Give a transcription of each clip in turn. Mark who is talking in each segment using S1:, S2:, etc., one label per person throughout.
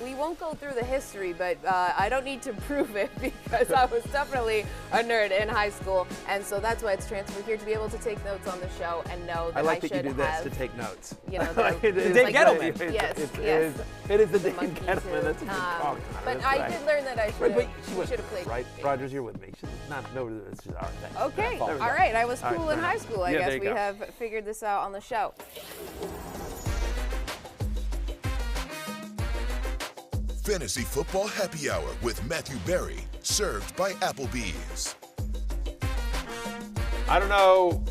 S1: we won't go through the history, but I don't need to prove it because I was definitely a nerd in high school, and so that's why it's transferred here to be able to take notes on the show and know that
S2: I like
S1: should
S2: that you do
S1: have,
S2: this to take notes.
S1: You know,
S3: Dave Gettleman.
S1: Yes,
S2: It is the Dave
S1: monkey
S2: Gettleman.
S1: too.
S2: That's a good call.
S1: But I did learn that I should have played.
S2: Right, Rogers, you're with me. She's not no. It's just all right. Thanks.
S1: Okay, all right. I was cool in high school. I guess we have figured this out on the show.
S4: Fantasy Football Happy Hour with Matthew Berry, served by Applebee's.
S3: I don't know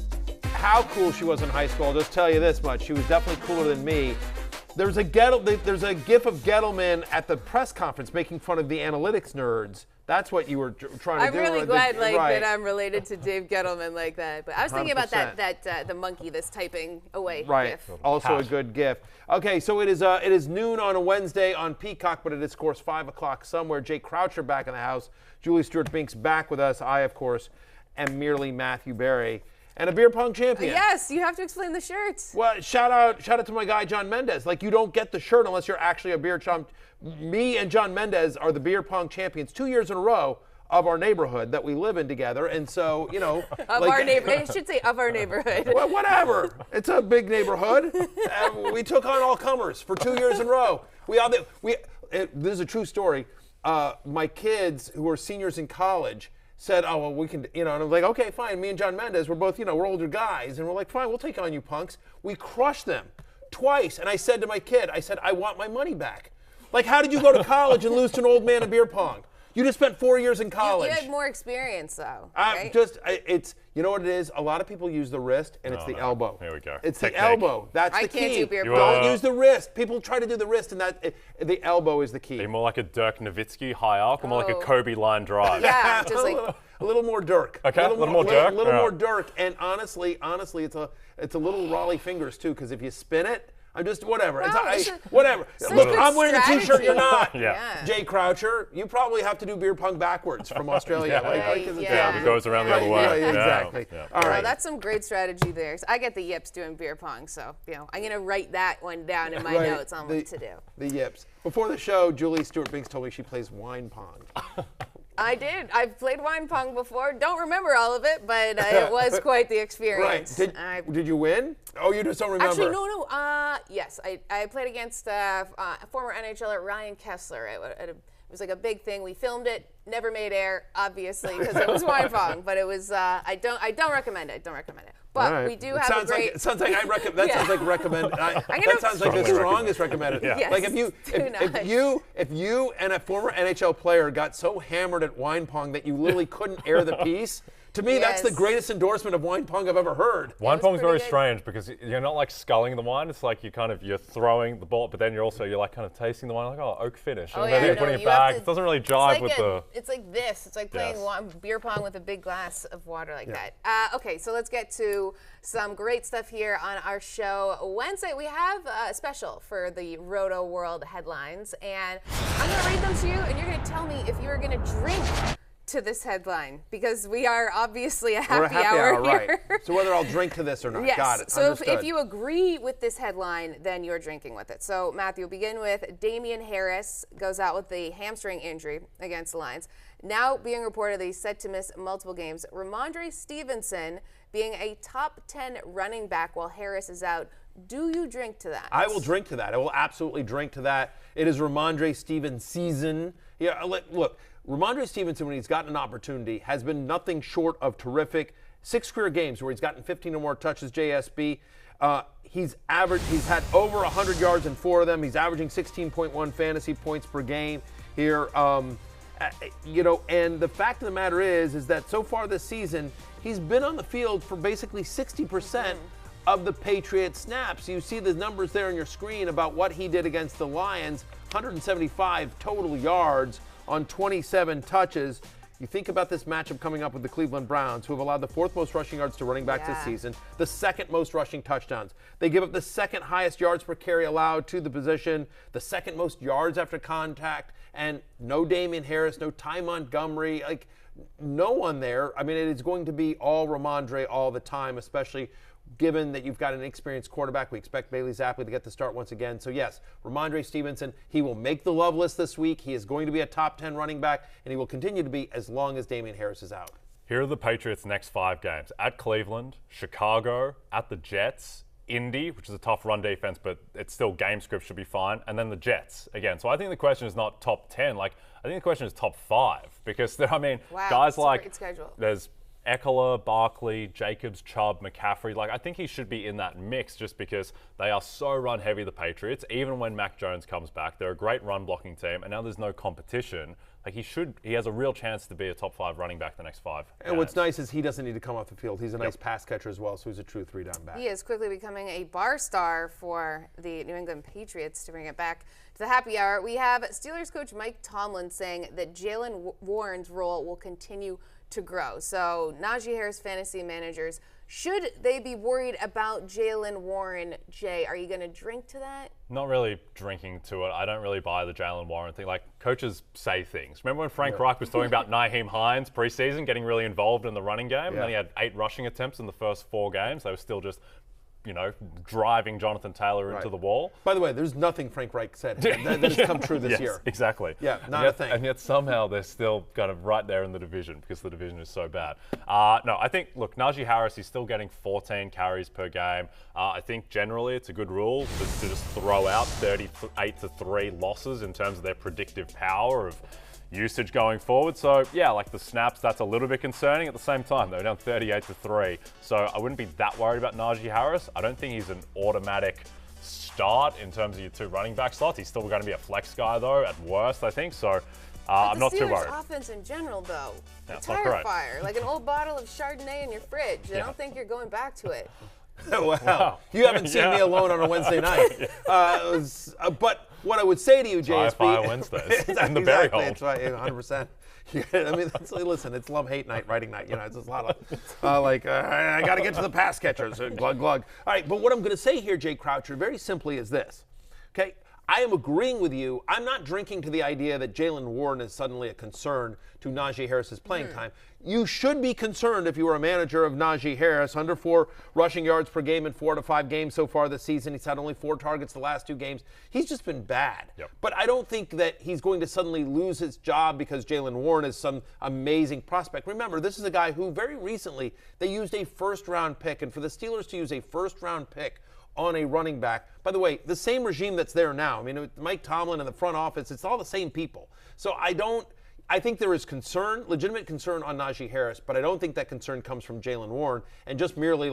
S3: how cool she was in high school. I'll just tell you this much. She was definitely cooler than me. There's a gif of Gettleman at the press conference making fun of the analytics nerds. That's what you were trying to do.
S1: I'm really glad that I'm related to Dave Gettleman like that. But I was thinking about
S3: 100%.
S1: that the monkey that's typing away gif.
S3: Also a good gif. Okay, so it is noon on a Wednesday on Peacock, but it is, of course, 5 o'clock somewhere. Jay Croucher back in the house. Julie Stewart-Binks back with us. I, of course, am merely Matthew Berry. And a beer pong champion.
S1: Yes, you have to explain the shirts.
S3: Well, shout out to my guy, John Mendez. Like, you don't get the shirt unless you're actually a beer champ. Me and John Mendez are the beer pong champions 2 years in a row of our neighborhood that we live in together. And so, you know.
S1: Our neighborhood. I should say of our neighborhood.
S3: Well, whatever. It's a big neighborhood. We took on all comers for 2 years in a row. This is a true story. My kids, who are seniors in college, said, oh, well, we can, and I'm like, okay, fine. Me and John Mendez, we're both, we're older guys. And we're like, fine, we'll take on you punks. We crushed them twice. And I said to my kid, I want my money back. Like, how did you go to college and lose to an old man in beer pong? You just spent 4 years in college.
S1: You had more experience, though.
S3: Right? You know what it is? A lot of people use the wrist, and it's the elbow.
S5: Here we go.
S3: It's the elbow. That's the key.
S1: I can't do beer pong.
S3: Don't use the wrist. People try to do the wrist, and the elbow is the key.
S5: Are you more like a Dirk Nowitzki high arc, or more like a Kobe line drive?
S1: Yeah, just like
S3: a little more Dirk.
S5: Okay, a little more Dirk.
S3: A little more Dirk, and honestly, it's a little Raleigh fingers too, because if you spin it. I'm just whatever.
S1: Well,
S3: whatever. Look, I'm wearing a T-shirt. You're not.
S5: Yeah.
S3: Jay Croucher, you probably have to do beer pong backwards from Australia.
S5: It goes around the other way.
S3: Right, exactly.
S5: Yeah.
S3: All right.
S1: Well, that's some great strategy there. I get the yips doing beer pong, so I'm gonna write that one down in my notes on what to do.
S3: The yips. Before the show, Julie Stewart-Binks told me she plays wine pong.
S1: I did. I've played wine pong before. Don't remember all of it, but it was quite the experience.
S3: Right. Did you win? Oh, you just don't remember.
S1: Actually, no. Yes, I played against former NHLer Ryan Kessler. It was like a big thing. We filmed it. Never made air, obviously, because it was wine pong. But it was. I don't recommend it. But we do have a great.
S3: It sounds like I recommend. That sounds like recommend. That sounds like the strongest recommended.
S5: Yeah.
S1: Yes,
S3: Like if you and a former NHL player got so hammered at wine pong that you literally couldn't air the piece. To me, that's the greatest endorsement of wine pong I've ever heard.
S5: Wine pong's very strange because you're not like sculling the wine. It's like you're throwing the ball, but then you're like kind of tasting the wine, like oak finish. And then you're putting it back. It doesn't really jive with the.
S1: It's like this. It's like playing beer pong with a big glass of water like that. Okay, so let's get to some great stuff here on our show. Wednesday, we have a special for the Rotoworld headlines, and I'm going to read them to you, and you're going to tell me if you're going to drink to this headline, because we are obviously a happy hour here.
S3: Right. So whether I'll drink to this or not.
S1: Yes.
S3: Got it.
S1: So if you agree with this headline, then you're drinking with it. So Matthew, we'll begin with Damian Harris goes out with the hamstring injury against the Lions. Now being reported that he's set to miss multiple games. Ramondre Stevenson being a top 10 running back while Harris is out. Do you drink to that?
S3: I will drink to that. I will absolutely drink to that. It is Ramondre Stevenson season. Yeah, look. Ramondre Stevenson, when he's gotten an opportunity, has been nothing short of terrific. 6 career games where he's gotten 15 or more touches, JSB. He's had over 100 yards in 4 of them. He's averaging 16.1 fantasy points per game here. And the fact of the matter is that so far this season, he's been on the field for basically 60% of the Patriots snaps. You see the numbers there on your screen about what he did against the Lions, 175 total yards on 27 touches. You think about this matchup coming up with the Cleveland Browns, who have allowed the 4th most rushing yards to running backs this season, the 2nd most rushing touchdowns. They give up the 2nd highest yards per carry allowed to the position, the 2nd most yards after contact, and no Damian Harris, no Ty Montgomery, no one there. I mean, it is going to be all Ramondre all the time, especially given that you've got an experienced quarterback. We expect Bailey Zappi to get the start once again. So, yes, Ramondre Stevenson, he will make the love list this week. He is going to be a top 10 running back, and he will continue to be as long as Damian Harris is out.
S5: Here are the Patriots' next 5 games. At Cleveland, Chicago, at the Jets, Indy, which is a tough run defense, but it's still game script should be fine, and then the Jets again. So I think the question is not top 10. I think the question is top 5 because, guys like there's Eckler, Barkley, Jacobs, Chubb, McCaffrey. I think he should be in that mix just because they are so run heavy, the Patriots. Even when Mac Jones comes back, they're a great run blocking team, and now there's no competition. He has a real chance to be a top 5 running back the next 5 games.
S3: And what's nice is he doesn't need to come off the field. He's a nice pass catcher as well, so he's a true 3-down back.
S1: He is quickly becoming a bar star for the New England Patriots. To bring it back to the happy hour, we have Steelers coach Mike Tomlin saying that Jaylen Warren's role will continue to grow. So Najee Harris fantasy managers, should they be worried about Jaylen Warren? Jay, are you going to drink to that?
S5: Not really drinking to it. I don't really buy the Jaylen Warren thing. Coaches say things. Remember when Frank Reich was talking about Nyheim Hines preseason getting really involved in the running game? And then he had 8 rushing attempts in the first 4 games. They were still just driving Jonathan Taylor into the wall.
S3: By the way, there's nothing Frank Reich said that has come true this year.
S5: Exactly.
S3: Yeah, not a thing.
S5: And yet somehow they're still kind of right there in the division because the division is so bad. No, I think, Najee Harris, he's still getting 14 carries per game. I think generally it's a good rule to just throw out 38-3 losses in terms of their predictive power of usage going forward. So the snaps, that's a little bit concerning. At the same time, they're down 38-3. So I wouldn't be that worried about Najee Harris. I don't think he's an automatic start in terms of your 2 running back slots. He's still going to be a flex guy though, at worst, I think. So I'm not too worried.
S1: The offense in general though,
S5: a
S1: tire fire, like an old bottle of Chardonnay in your fridge. I don't think you're going back to it.
S3: Wow. You haven't seen me alone on a Wednesday night. But what I would say to you, JSP...
S5: Fire Wednesdays in the berry hole.
S3: That's right, 100%. Listen, it's love-hate night, writing night. It's just a lot of, I got to get to the pass catchers. Glug, glug. All right, but what I'm going to say here, Jay Croucher, very simply is this. Okay? I am agreeing with you. I'm not drinking to the idea that Jaylen Warren is suddenly a concern to Najee Harris's playing time. You should be concerned if you were a manager of Najee Harris. Under 4 rushing yards per game in 4 to 5 games so far this season. He's had only 4 targets the last 2 games. He's just been bad.
S5: Yep.
S3: But I don't think that he's going to suddenly lose his job because Jaylen Warren is some amazing prospect. Remember, this is a guy who very recently they used a first-round pick. And for the Steelers to use a first-round pick on a running back. By the way, the same regime that's there now. Mike Tomlin and the front office, it's all the same people. So I think there is legitimate concern on Najee Harris, but I don't think that concern comes from Jaylen Warren. And just merely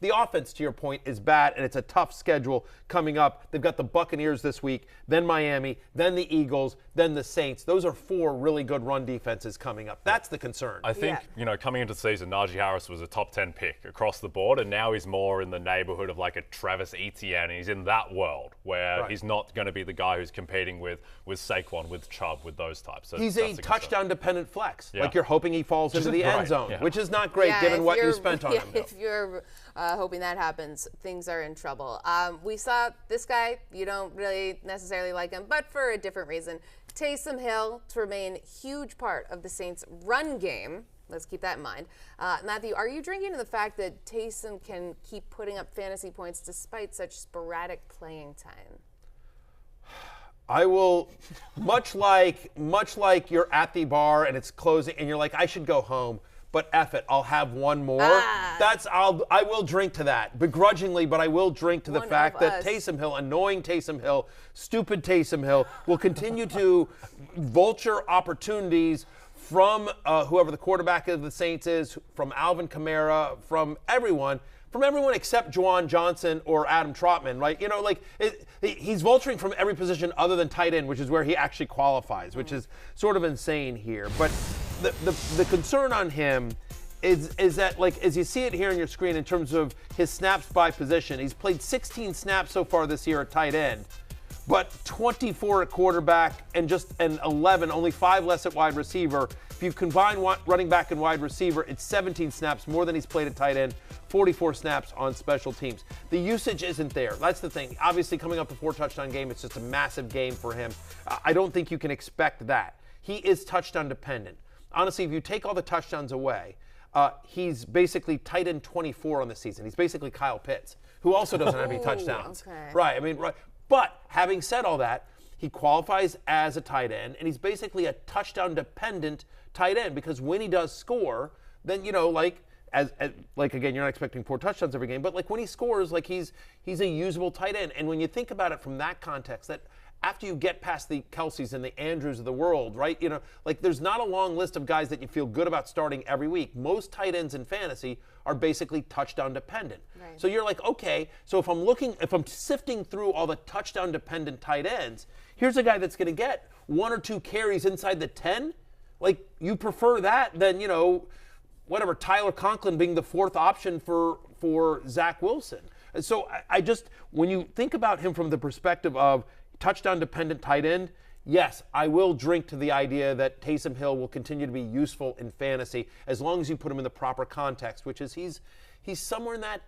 S3: the offense, to your point, is bad, and it's a tough schedule coming up. They've got the Buccaneers this week, then Miami, then the Eagles, then the Saints. Those are 4 really good run defenses coming up. That's the concern.
S5: I think, coming into the season, Najee Harris was a top 10 pick across the board, and now he's more in the neighborhood of a Travis Etienne. He's in that world where he's not going to be the guy who's competing with Saquon, with Chubb, with those types. So
S3: he's a touchdown-dependent flex. You're hoping he falls into the end zone, which is not great given what you spent on him.
S1: If you're hoping that happens, things are in trouble. We saw this guy, you don't really necessarily like him, but for a different reason. Taysom Hill to remain huge part of the Saints' run game. Let's keep that in mind. Matthew, are you drinking to the fact that Taysom can keep putting up fantasy points despite such sporadic playing time?
S3: I will, much like you're at the bar and it's closing and you're like, I should go home. But F it, I'll have one more. I will drink to that, begrudgingly, but I will drink to the fact that Taysom Hill, annoying Taysom Hill, stupid Taysom Hill, will continue to vulture opportunities from whoever the quarterback of the Saints is, from Alvin Kamara, from everyone except Juwan Johnson or Adam Trautman, right? He's vulturing from every position other than tight end, which is where he actually qualifies, which is sort of insane here. But the concern on him is that, as you see it here on your screen in terms of his snaps by position, he's played 16 snaps so far this year at tight end, but 24 at quarterback and 11, only 5 less at wide receiver. If you combine running back and wide receiver, it's 17 snaps more than he's played at tight end, 44 snaps on special teams. The usage isn't there. That's the thing. Obviously, coming up a 4-touchdown game, it's just a massive game for him. I don't think you can expect that. He is touchdown dependent. Honestly, if you take all the touchdowns away, he's basically tight end 24 on the season. He's basically Kyle Pitts, who also doesn't have any touchdowns.
S1: Okay.
S3: Right. I mean, right. But having said all that, he qualifies as a tight end, and he's basically a touchdown-dependent tight end because when he does score, then like again, you're not expecting 4 touchdowns every game, but like when he scores, like he's a usable tight end. And when you think about it from that context, that after you get past the Kelce's and the Andrews of the world, right? Like there's not a long list of guys that you feel good about starting every week. Most tight ends in fantasy are basically touchdown dependent. Right. So you're like, okay, so if I'm sifting through all the touchdown dependent tight ends, here's a guy that's going to get 1 or 2 carries inside the 10. Like you prefer that than, whatever, Tyler Conklin being the 4th option for Zach Wilson. And so I just, when you think about him from the perspective of touchdown-dependent tight end, yes, I will drink to the idea that Taysom Hill will continue to be useful in fantasy as long as you put him in the proper context, which is he's somewhere in that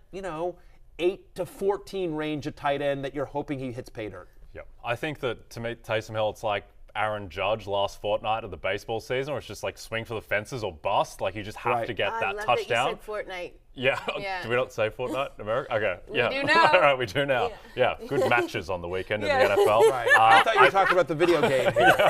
S3: 8 to 14 range of tight end that you're hoping he hits pay dirt.
S5: Yeah, I think that to me, Taysom Hill, it's like Aaron Judge last fortnight of the baseball season, where it's just like swing for the fences or bust. Like you just have to get that touchdown.
S1: I love that you said Fortnite.
S5: Yeah. Do we not say Fortnite in America? Okay.
S1: We do now.
S5: All right, we do now. Yeah. Good matches on the weekend in the NFL.
S3: Right. I thought you were talking about the video game here.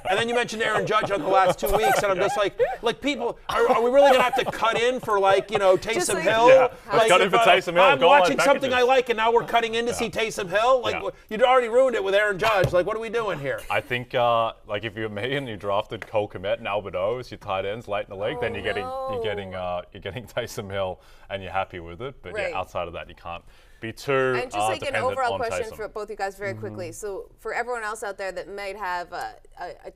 S3: And then you mentioned Aaron Judge on the last 2 weeks, and I'm just like people, are we really going to have to cut in for Taysom Hill?
S5: Yeah. Let's cut in for Taysom Hill.
S3: I'm watching something I like, and now we're cutting in to see Taysom Hill? You'd already ruined it with Aaron Judge. Like, what are we doing here?
S5: I think, if you're me and you drafted Cole Kmet and Albert O as your tight ends late in the league, then you're getting Taysom Hill, and you're happy with it. But outside of that, you can't be too
S1: And just an overall question
S5: Taysom.
S1: for both you guys very quickly. So for everyone else out there that might have a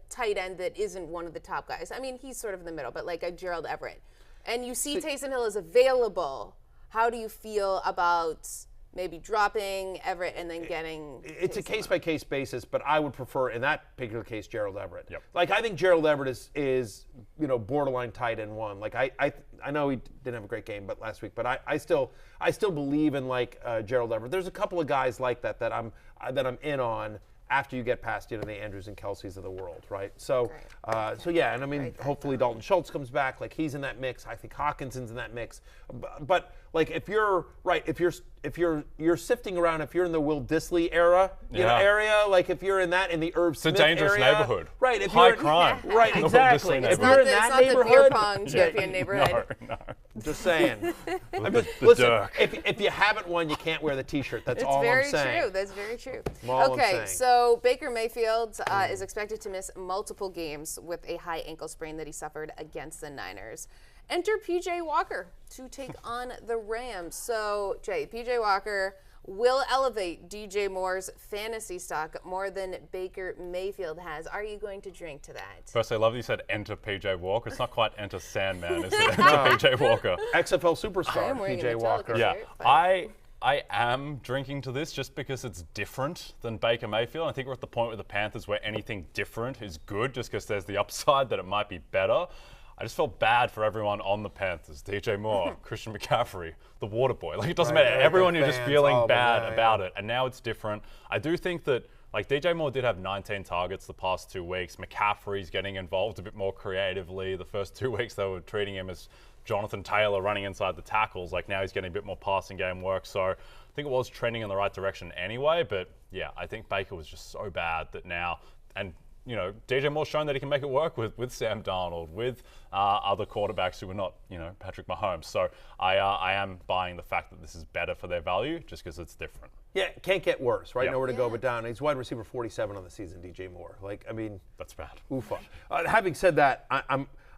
S1: tight end that isn't one of the top guys, I mean, he's sort of in the middle, but like a Gerald Everett, and you see Taysom Hill is available, how do you feel about maybe dropping Everett and then getting
S3: It's a case-by-case basis, but I would prefer, in that particular case, Gerald Everett.
S5: Yep.
S3: Like, I think Gerald Everett is borderline tight end 1. Like, I know he didn't have a great game last week, but I still believe in, Gerald Everett. There's a couple of guys like that I'm in on after you get past, the Andrews and Kelce's of the world, right? So, and I mean, hopefully Dalton Schultz comes back. Like, he's in that mix. I think Hawkinson's in that mix. But if you're sifting around, if you're in the Will Disley era, area, like if you're in the Irv Smith area.
S5: It's a dangerous neighborhood.
S3: Right. If
S5: High
S3: you're
S5: crime.
S3: Right, exactly.
S1: It's
S3: If you're in that neighborhood.
S1: It's not the beer pong champion neighborhood.
S5: No.
S3: Just saying.
S5: Listen,
S3: if you haven't won, you can't wear the T-shirt. That's all I'm saying.
S1: That's very true.
S3: All
S1: Okay, so Baker Mayfield is expected to miss multiple games with a high ankle sprain that he suffered against the Niners. Enter P.J. Walker to take on the Rams. So, Jay, P.J. Walker will elevate DJ Moore's fantasy stock more than Baker Mayfield has. Are you going to drink to that?
S5: First, I love that you said enter P.J. Walker. It's not quite enter Sandman, is it? Enter P.J. Walker.
S3: XFL superstar P.J. Walker.
S5: Yeah, I am drinking to this just because it's different than Baker Mayfield. I think we're at the point with the Panthers where anything different is good just because there's the upside that it might be better. I just felt bad for everyone on the Panthers. DJ Moore, Christian McCaffrey, the water boy. Like, it doesn't matter. Everyone, you're just feeling bad about it. And now it's different. I do think that, DJ Moore did have 19 targets the past 2 weeks. McCaffrey's getting involved a bit more creatively. The first 2 weeks, they were treating him as Jonathan Taylor running inside the tackles. Like, now he's getting a bit more passing game work. So I think it was trending in the right direction anyway. But, yeah, I think Baker was just so bad that now, and DJ Moore's shown that he can make it work with Sam Darnold, with other quarterbacks who are not, Patrick Mahomes. So I am buying the fact that this is better for their value just because it's different.
S3: Yeah, can't get worse, right? Yep. Nowhere to go but down. He's wide receiver 47 on the season, DJ Moore.
S5: That's bad.
S3: Oofa. Having said that,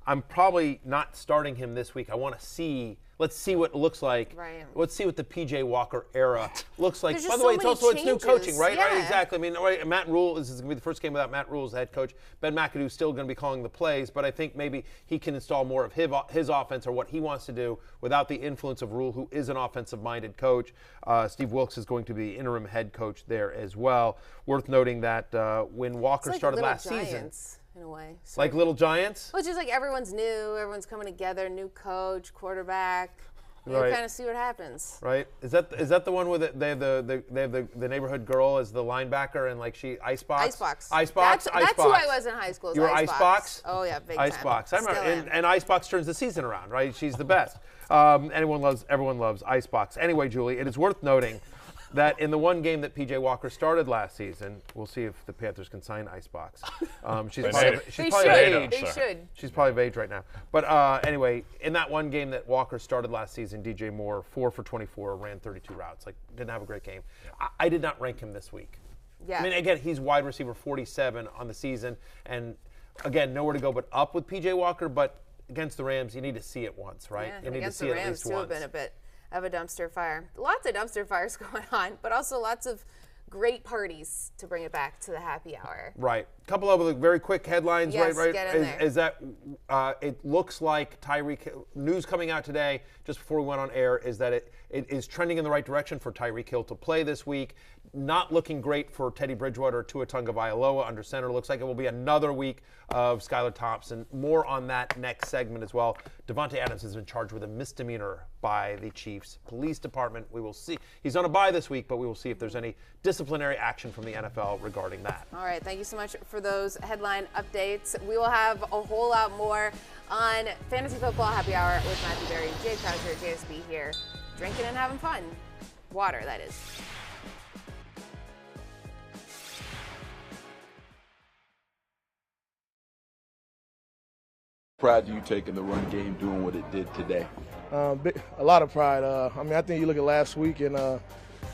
S3: I'm probably not starting him this week. I want to see. Let's see what it looks like.
S1: Right.
S3: Let's see what the P.J. Walker era looks like.
S1: By the way,
S3: it's new coaching, right?
S1: Yeah.
S3: Right, exactly. I mean, Matt Rule, this is going to be the first game without Matt Rule as the head coach. Ben McAdoo's still going to be calling the plays, but I think maybe he can install more of his offense or what he wants to do without the influence of Rule, who is an offensive-minded coach. Steve Wilkes is going to be interim head coach there as well. Worth noting that when Walker started last season.
S1: In a way.
S3: Like Little Giants?
S1: Well, it's just like everyone's new, everyone's coming together, new coach, quarterback. You kind of see what happens.
S3: Right? Is that the one where they have the neighborhood girl as the linebacker and like she Icebox?
S1: Icebox. That's who I was in high school.
S3: You were Icebox?
S1: Oh yeah, big time.
S3: Icebox. I remember, and Icebox turns the season around, right? She's the best. Everyone loves Icebox. Anyway, Julie, it is worth noting that in the one game that P.J. Walker started last season, we'll see if the Panthers can sign Icebox. She's probably of age.
S1: They should.
S3: She's probably of age right now. But anyway, in that one game that Walker started last season, DJ Moore, 4 for 24, ran 32 routes. Like, didn't have a great game. I did not rank him this week.
S1: Yeah.
S3: I mean, again, he's wide receiver 47 on the season. And, again, nowhere to go but up with P.J. Walker. But against the Rams, you need to see it once, right?
S1: Yeah,
S3: you need to see
S1: the
S3: it at
S1: Rams
S3: least once.
S1: Have been a bit of a dumpster fire. Lots of dumpster fires going on, but also lots of great parties to bring it back to the happy hour.
S3: Right. A couple of other very quick headlines.
S1: Yes,
S3: right.
S1: get in there.
S3: Is that it looks like Tyreek news coming out today just before we went on air is that it is trending in the right direction for Tyreek Hill to play this week. Not looking great for Teddy Bridgewater or Tua Tagovailoa under center. Looks like it will be another week of Skylar Thompson. More on that next segment as well. Devontae Adams has been charged with a misdemeanor by the Chiefs Police Department. We will see. He's on a bye this week, but we will see if there's any disciplinary action from the NFL regarding that.
S1: All right. Thank you so much for those headline updates. We will have a whole lot more on Fantasy Football Happy Hour with Matthew Berry, Jay Croucher, JSB here, drinking and having fun. Water, that is.
S6: Pride do you take in the run game doing what it did today?
S7: A lot of pride. I think you look at last week, and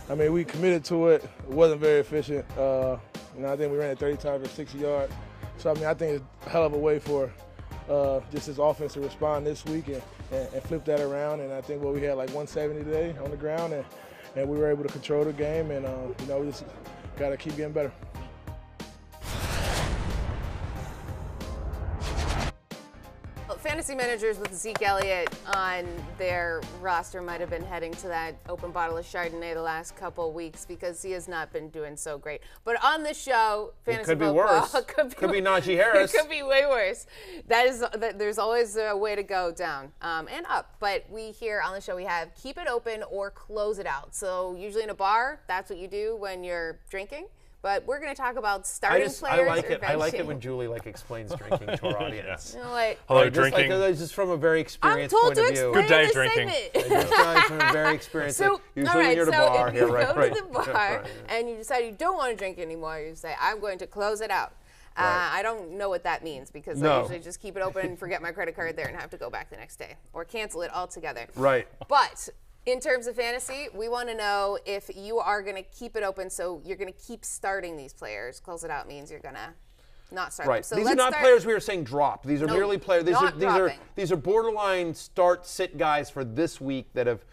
S7: we committed to it. It wasn't very efficient. I think we ran it 30 times for 60 yards. So I think it's a hell of a way for just this offense to respond this week and flip that around. And I think we had like 170 today on the ground, and we were able to control the game. And we just got to keep getting better.
S1: Fantasy managers with Zeke Elliott on their roster might have been heading to that open bottle of Chardonnay the last couple of weeks because he has not been doing so great. But on the show, fantasy
S3: football could be Najee Harris.
S1: It could be way worse. There's always a way to go down and up. But we here on the show we have keep it open or close it out. So usually in a bar, that's what you do when you're drinking. But we're going to talk about starting players.
S3: I like it when Julie explains drinking to our audience.
S1: You know what?
S5: Hello, drinking.
S3: Just from a very experienced point of view.
S5: Good day drinking.
S3: Just from a very experienced.
S1: So,
S3: usually when you're at a bar
S1: if
S3: here,
S1: you
S3: right?
S1: go to the bar and you decide you don't want to drink anymore, you say, "I'm going to close it out." I don't know what that means because I usually just keep it open and forget my credit card there and have to go back the next day or cancel it altogether.
S3: Right.
S1: But in terms of fantasy, we want to know if you are going to keep it open, so you're going to keep starting these players. Close it out means you're going to not start them. So
S3: these are not players we are saying drop. These are merely players. These are borderline start-sit guys for this week that have,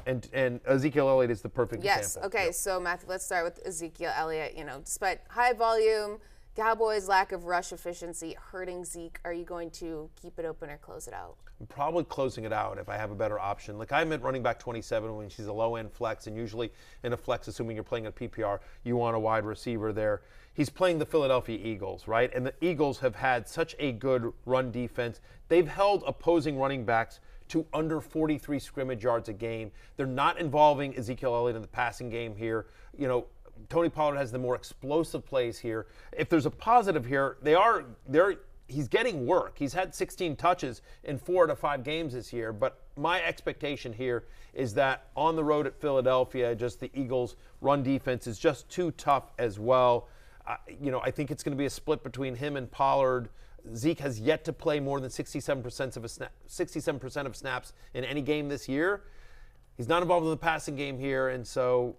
S3: and Ezekiel Elliott is the perfect example.
S1: Yes. Okay. So Matthew, let's start with Ezekiel Elliott. Despite high volume, Cowboys' lack of rush efficiency hurting Zeke, are you going to keep it open or close it out?
S3: I'm probably closing it out if I have a better option. Like I'm at running back 27 when she's a low-end flex, and usually in a flex, assuming you're playing a PPR, you want a wide receiver there. He's playing the Philadelphia Eagles, right? And the Eagles have had such a good run defense. They've held opposing running backs to under 43 scrimmage yards a game. They're not involving Ezekiel Elliott in the passing game here. Tony Pollard has the more explosive plays here. If there's a positive here, he's getting work. He's had 16 touches in 4 out of 5 games this year. But my expectation here is that on the road at Philadelphia, just the Eagles' run defense is just too tough as well. I think it's going to be a split between him and Pollard. Zeke has yet to play more than 67% of snaps in any game this year. He's not involved in the passing game here, and so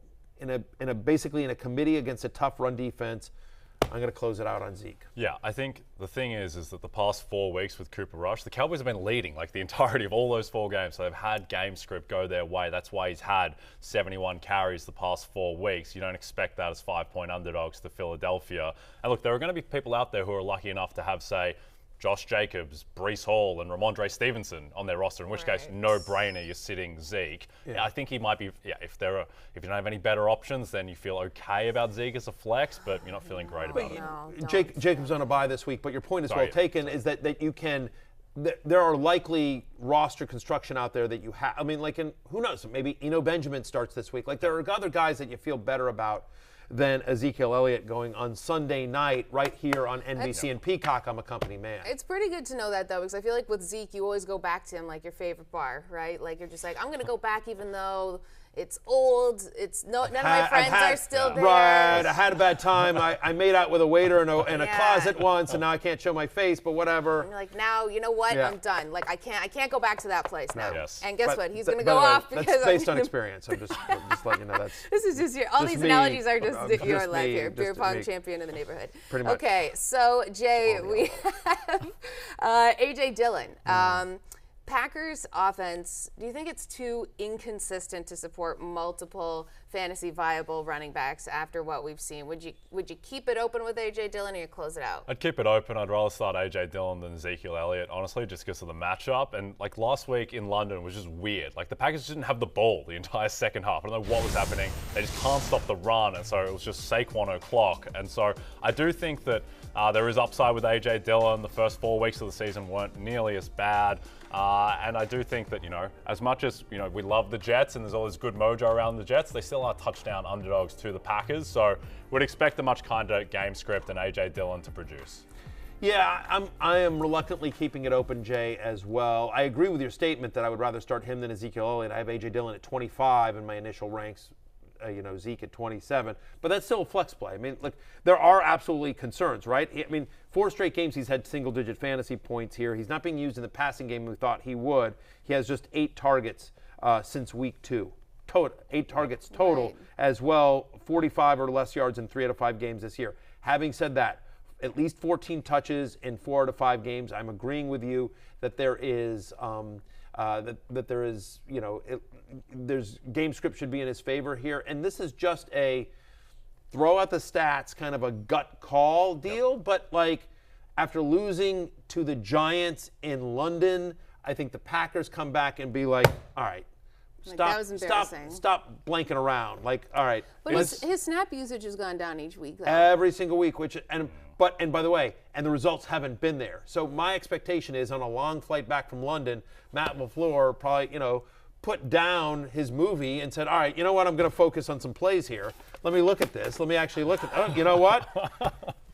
S3: basically in a committee against a tough run defense, I'm going to close it out on Zeke.
S5: Yeah, I think the thing is that the past 4 weeks with Cooper Rush, the Cowboys have been leading like the entirety of all those 4 games. So they've had game script go their way. That's why he's had 71 carries the past 4 weeks. You don't expect that as 5-point underdogs to Philadelphia. And look, there are going to be people out there who are lucky enough to have, say, Josh Jacobs, Breece Hall, and Ramondre Stevenson on their roster, in which case, no-brainer, you're sitting Zeke. Yeah. I think he might be, if you don't have any better options, then you feel okay about Zeke as a flex, but you're not feeling great about it.
S3: Jacobs on a bye this week, but your point is well taken, is that you can there are likely roster construction out there that you have. I mean, like, who knows? Maybe Benjamin starts this week. Like, there are other guys that you feel better about than Ezekiel Elliott going on Sunday night right here on NBC and Peacock. I'm a company man.
S1: It's pretty good to know that, though, because I feel like with Zeke, you always go back to him like your favorite bar, right? Like, you're just like, I'm going to go back even though it's old. None of my friends are still there.
S3: Right. I had a bad time. I made out with a waiter in a closet once, and now I can't show my face, but whatever.
S1: And you're like, now, you know what? I'm done. Like, I can't go back to that place now.
S5: Yes.
S1: And guess what? He's going to go off because
S3: that's based on experience. I'm just letting you know that's.
S1: This is just all these
S3: me.
S1: analogies are just your life
S3: me.
S1: here.
S3: Just
S1: Beer pong
S3: me.
S1: champion in the neighborhood.
S3: Pretty much.
S1: Okay, so Jay, we have AJ Dillon. Packers offense, do you think it's too inconsistent to support multiple fantasy viable running backs after what we've seen? Would you keep it open with AJ Dillon or you close it out?
S5: I'd keep it open. I'd rather start AJ Dillon than Ezekiel Elliott, honestly, just because of the matchup. And like last week in London was just weird. Like the Packers didn't have the ball the entire second half. I don't know what was happening. They just can't stop the run, and so it was just Saquon o'clock. And so I do think that there is upside with AJ Dillon. The first 4 weeks of the season weren't nearly as bad. And I do think that, as much as, we love the Jets and there's all this good mojo around the Jets, they still are touchdown underdogs to the Packers. So would expect a much kinder game script than AJ Dillon to produce.
S3: Yeah, I am reluctantly keeping it open, Jay, as well. I agree with your statement that I would rather start him than Ezekiel Elliott. I have AJ Dillon at 25 in my initial ranks. Zeke at 27, but that's still a flex play. I mean, look, there are absolutely concerns, right? I mean, 4 straight games he's had single-digit fantasy points here. He's not being used in the passing game we thought he would. He has just 8 targets since week 2. 8 targets total as well, 45 or less yards in 3 out of 5 games this year. Having said that, at least 14 touches in 4 out of 5 games. I'm agreeing with you that there is there's game script should be in his favor here. And this is just a throw out the stats kind of a gut call deal. But like after losing to the Giants in London, I think the Packers come back and be like, all right, stop blanking around. Like, all right.
S1: But his snap usage has gone down each week, though.
S3: Every single week, and by the way, and the results haven't been there. So my expectation is on a long flight back from London, Matt LaFleur probably, put down his movie and said, all right, you know what, I'm going to focus on some plays here. Let me look at this. Let me actually look at you know what?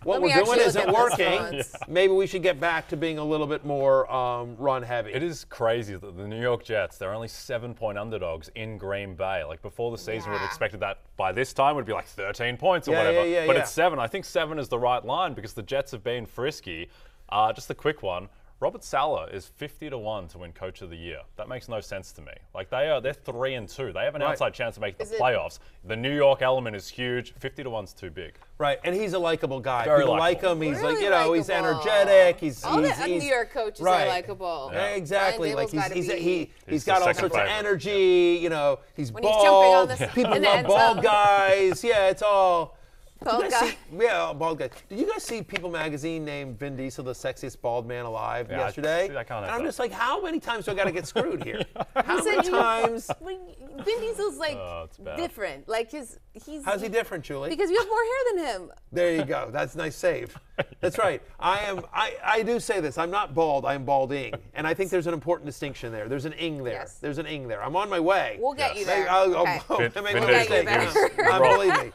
S3: What we're doing isn't working. Maybe we should get back to being a little bit more run heavy.
S5: It is crazy that the New York Jets, they're only 7-point underdogs in Green Bay. Like before the season, we'd have expected that by this time would be like 13 points or whatever. But it's 7. I think 7 is the right line because the Jets have been frisky. Just a quick one. Robert Saleh is 50-1 to win Coach of the Year. That makes no sense to me. Like they're 3-2. They have an outside chance to make the playoffs. The New York element is huge. 50-1's too big.
S3: Right, and he's a likable guy.
S5: Very
S3: People like him. He's really he's energetic. He's
S1: New York coaches are likable.
S3: Yeah, exactly. Like he's got all sorts of energy. He's
S1: when
S3: bald.
S1: He's jumping on
S3: People love bald guys. Yeah, it's all.
S1: Bald guy.
S3: Bald guy. Did you guys see People magazine named Vin Diesel the sexiest bald man alive yesterday?
S5: And
S3: I'm just like, how many times do I got to get screwed here? How many times?
S1: Vin Diesel's different. Like he's.
S3: How's he different, Julie?
S1: Because you have more hair than him.
S3: There you go. That's a nice save. That's right. I do say this. I'm not bald. I am balding, and I think there's an important distinction there. There's an ing there.
S1: Yes.
S3: There's an ing there. I'm on my way.
S1: We'll get you there.
S3: Believe me.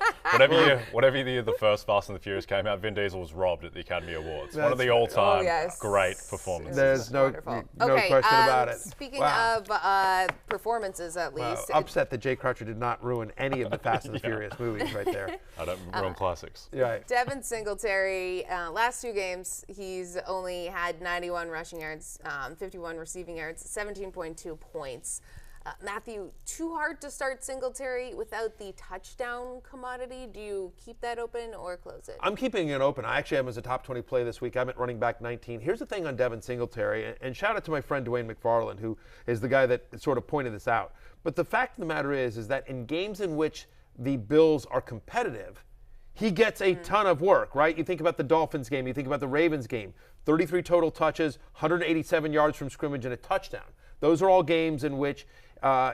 S5: Whatever year the first Fast and the Furious came out, Vin Diesel was robbed at the Academy Awards. One of the all-time great performances.
S3: There's no question about it.
S1: Speaking of performances, at least.
S3: Upset that Jay Croucher did not ruin any of the Fast and the Furious movies right there.
S5: I don't ruin classics.
S3: Right.
S1: Devin Singletary, last 2 games, he's only had 91 rushing yards, 51 receiving yards, 17.2 points. Matthew, too hard to start Singletary without the touchdown commodity. Do you keep that open or close it?
S3: I'm keeping it open. I actually have him as a top 20 play this week. I'm at running back 19. Here's the thing on Devin Singletary, and shout out to my friend Dwayne McFarland, who is the guy that sort of pointed this out. But the fact of the matter is that in games in which the Bills are competitive, he gets a ton of work, right? You think about the Dolphins game, you think about the Ravens game, 33 total touches, 187 yards from scrimmage, and a touchdown. Those are all games in which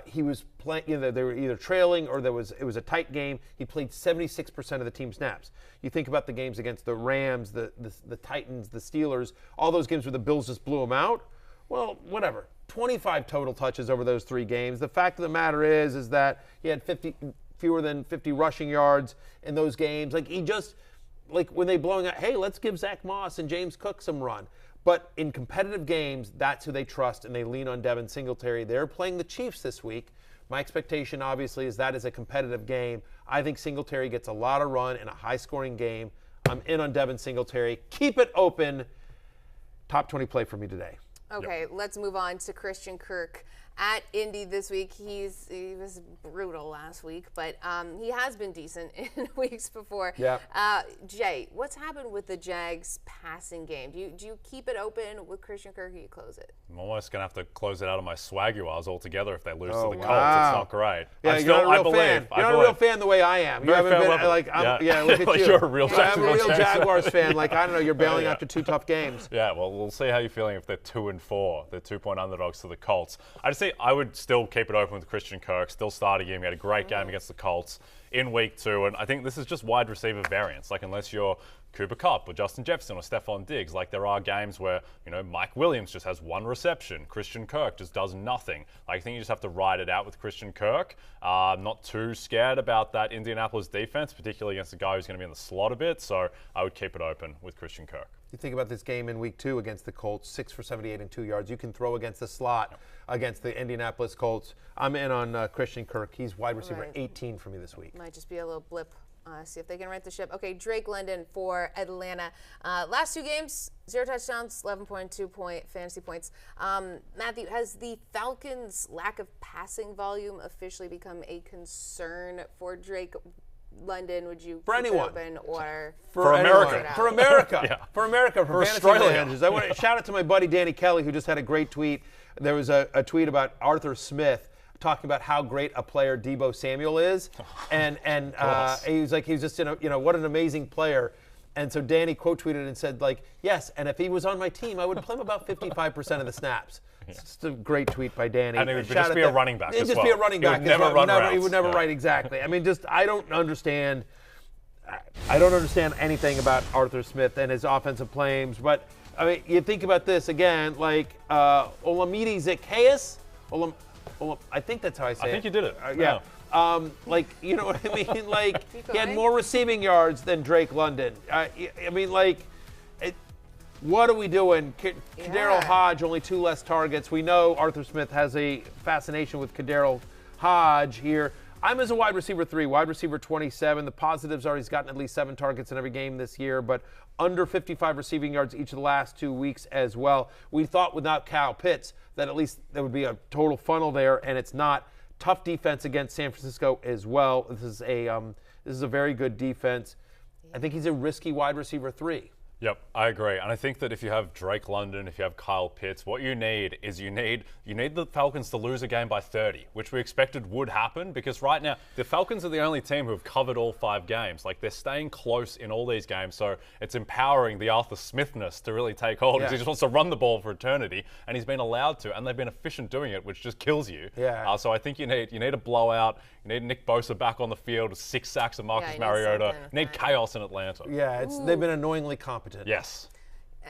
S3: he was playing, they were either trailing or it was a tight game. He played 76% of the team snaps. You think about the games against the Rams, the Titans, the Steelers, all those games where the Bills just blew him out. well, whatever. 25 total touches over those 3 games. The fact of the matter is that he had fewer than 50 rushing yards in those games. Like, he just, like, when they blowing out, hey, let's give Zach Moss and James Cook some run. But in competitive games, that's who they trust, and they lean on Devin Singletary. They're playing the Chiefs this week. My expectation, obviously, is that is a competitive game. I think Singletary gets a lot of run in a high-scoring game. I'm in on Devin Singletary. Keep it open. Top 20 play for me today.
S1: Okay, let's move on to Christian Kirk at Indy this week. He was brutal last week, but he has been decent in weeks before.
S3: Yeah.
S1: Jay, what's happened with the Jags passing game? Do you keep it open with Christian Kirk, or do you close it?
S5: I'm almost going to have to close it out of my Swaguars altogether if they lose to the Colts.
S3: Wow.
S5: It's not great.
S3: Yeah, you're not a real fan. You're not a real fan the way I am. You haven't been like, look at you.
S5: You're a real
S3: I'm a real Jaguars fan. Like, I don't know, you're bailing after 2 tough games.
S5: Yeah, well, we'll see how you're feeling if they're 2-4. They're 2-point underdogs to the Colts. I would still keep it open with Christian Kirk, still start a game. He had a great game against the Colts in week 2, and I think this is just wide receiver variance. Like, unless you're Cooper Kupp or Justin Jefferson or Stephon Diggs, like, there are games where, Mike Williams just has 1 reception. Christian Kirk just does nothing. Like, I think you just have to ride it out with Christian Kirk. I'm not too scared about that Indianapolis defense, particularly against a guy who's going to be in the slot a bit, so I would keep it open with Christian Kirk.
S3: You think about this game in week 2 against the Colts, 6 for 78 and 2 yards. You can throw against the slot against the Indianapolis Colts. I'm in on Christian Kirk. He's wide receiver 18 for me this week.
S1: Might just be a little blip. See if they can right the ship. Okay, Drake London for Atlanta. Last 2 games, 0 touchdowns, 11.2 fantasy points. Matthew, has the Falcons' lack of passing volume officially become a concern for Drake London? Would you
S3: for anyone
S1: open or
S5: for America?
S3: For America,
S5: Yeah.
S3: For America, for fantasy
S5: Australia.
S3: managers. I want to shout out to my buddy Danny Kelly, who just had a great tweet. There was a tweet about Arthur Smith talking about how great a player Deebo Samuel is, and he was just what an amazing player. And so Danny quote tweeted and said, like, yes, and if he was on my team, I would play him about 55% of the snaps. It's just a great tweet by Danny.
S5: And it would just be a running back.
S3: It'd just be a running back.
S5: He would never run routes.
S3: He would never write exactly. I mean, I don't understand anything about Arthur Smith and his offensive plays. But I mean, you think about this again, like Olamide Zaccheaus. I think that's how I say it.
S5: I think you did it.
S3: Yeah. Like, you know what I mean? Like, he had more receiving yards than Drake London. I mean, like, what are we doing? Kadarrell Hodge, only 2 less targets. We know Arthur Smith has a fascination with Kadarrell Hodge here. I'm as a wide receiver 3, wide receiver 27. The positives are he's gotten at least 7 targets in every game this year, but under 55 receiving yards each of the last 2 weeks as well. We thought without Kyle Pitts that at least there would be a total funnel there, and it's not. Tough defense against San Francisco as well. This is a very good defense. I think he's a risky wide receiver 3.
S5: Yep, I agree. And I think that if you have Drake London, if you have Kyle Pitts, what you need is you need the Falcons to lose a game by 30, which we expected would happen, because right now the Falcons are the only team who have covered all 5 games. Like, they're staying close in all these games, so it's empowering the Arthur Smithness to really take hold, because he just wants to run the ball for eternity, and he's been allowed to, and they've been efficient doing it, which just kills you.
S3: Yeah.
S5: So I think you need a blowout. You need Nick Bosa back on the field with 6 sacks of Marcus Mariota. You need chaos in Atlanta.
S3: Yeah, they've been annoyingly competent.
S5: Yes.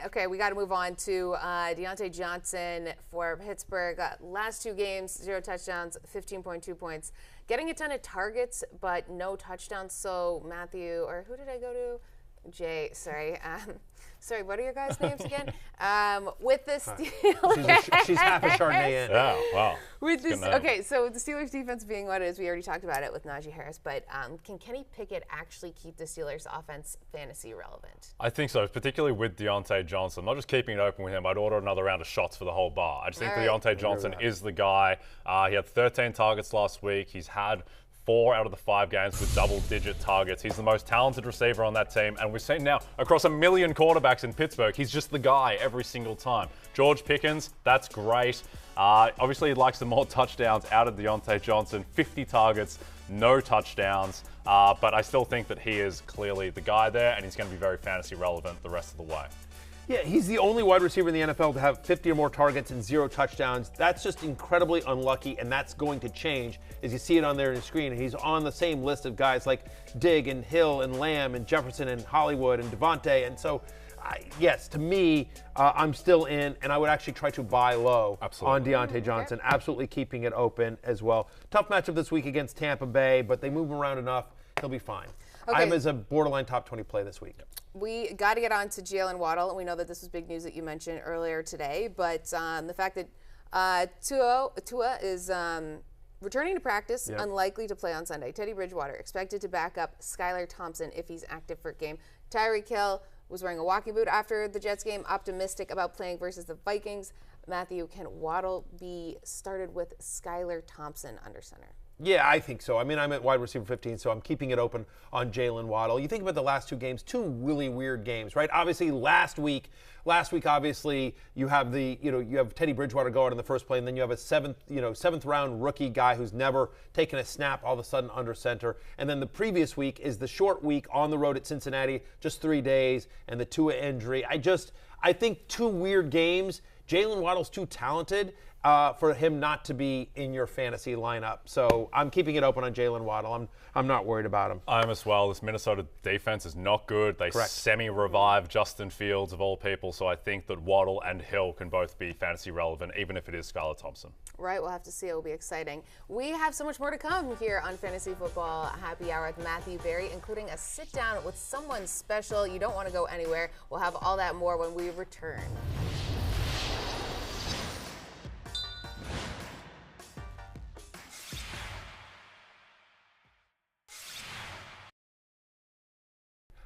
S1: Okay, we got to move on to Deontay Johnson for Pittsburgh. Last 2 games, 0 touchdowns, 15.2 points. Getting a ton of targets, but no touchdowns. So Matthew, or who did I go to? Jay, sorry. Sorry, what are your guys' names again? With the Steelers.
S3: She's half a Chardonnay in.
S5: Yeah, wow.
S1: With this, okay, so the Steelers defense being what it is, we already talked about it with Najee Harris, but can Kenny Pickett actually keep the Steelers offense fantasy relevant?
S5: I think so, particularly with Deontay Johnson. Not just keeping it open with him, I'd order another round of shots for the whole bar. I just think Deontay Johnson is the guy. He had 13 targets last week. He's had 4 out of the 5 games with double-digit targets. He's the most talented receiver on that team, and we've seen now across 1 million quarterbacks in Pittsburgh, he's just the guy every single time. George Pickens, that's great. Obviously, he likes the more touchdowns out of Deontay Johnson. 50 targets, no touchdowns, but I still think that he is clearly the guy there, and he's going to be very fantasy relevant the rest of the way.
S3: Yeah, he's the only wide receiver in the NFL to have 50 or more targets and 0 touchdowns. That's just incredibly unlucky, and that's going to change as you see it on there on the screen. He's on the same list of guys like Digg and Hill and Lamb and Jefferson and Hollywood and Devontae. And so yes, to me, I'm still in, and I would actually try to buy low
S5: Absolutely.
S3: on Deontay Johnson. Absolutely keeping it open as well. Tough matchup this week against Tampa Bay, but they move him around enough. He'll be fine.
S1: Okay.
S3: I'm as a borderline top 20 play this week.
S1: We got to get on to Jaylen Waddle. We know that this was big news that you mentioned earlier today, but the fact that Tua is returning to practice, unlikely to play on Sunday. Teddy Bridgewater expected to back up Skylar Thompson if he's active for a game. Tyreek was wearing a walking boot after the Jets game, optimistic about playing versus the Vikings. Matthew, can Waddle be started with Skylar Thompson under center?
S3: Yeah, I think so. I mean, I'm at wide receiver 15, so I'm keeping it open on Jaylen Waddle. You think about the last two games, two really weird games, right? Obviously, last week, obviously, you have you have Teddy Bridgewater go out in the first play, and then you have a seventh round rookie guy who's never taken a snap all of a sudden under center. And then the previous week is the short week on the road at Cincinnati, just 3 days, and the Tua injury. I think two weird games. Jaylen Waddle's too talented for him not to be in your fantasy lineup. So I'm keeping it open on Jaylen Waddle. I'm not worried about him.
S5: I am as well. This Minnesota defense is not good. They semi-revived Justin Fields, of all people. So I think that Waddle and Hill can both be fantasy relevant, even if it is Skylar Thompson.
S1: Right, we'll have to see. It will be exciting. We have so much more to come here on Fantasy Football Happy Hour with Matthew Berry, including a sit-down with someone special. You don't want to go anywhere. We'll have all that more when we return.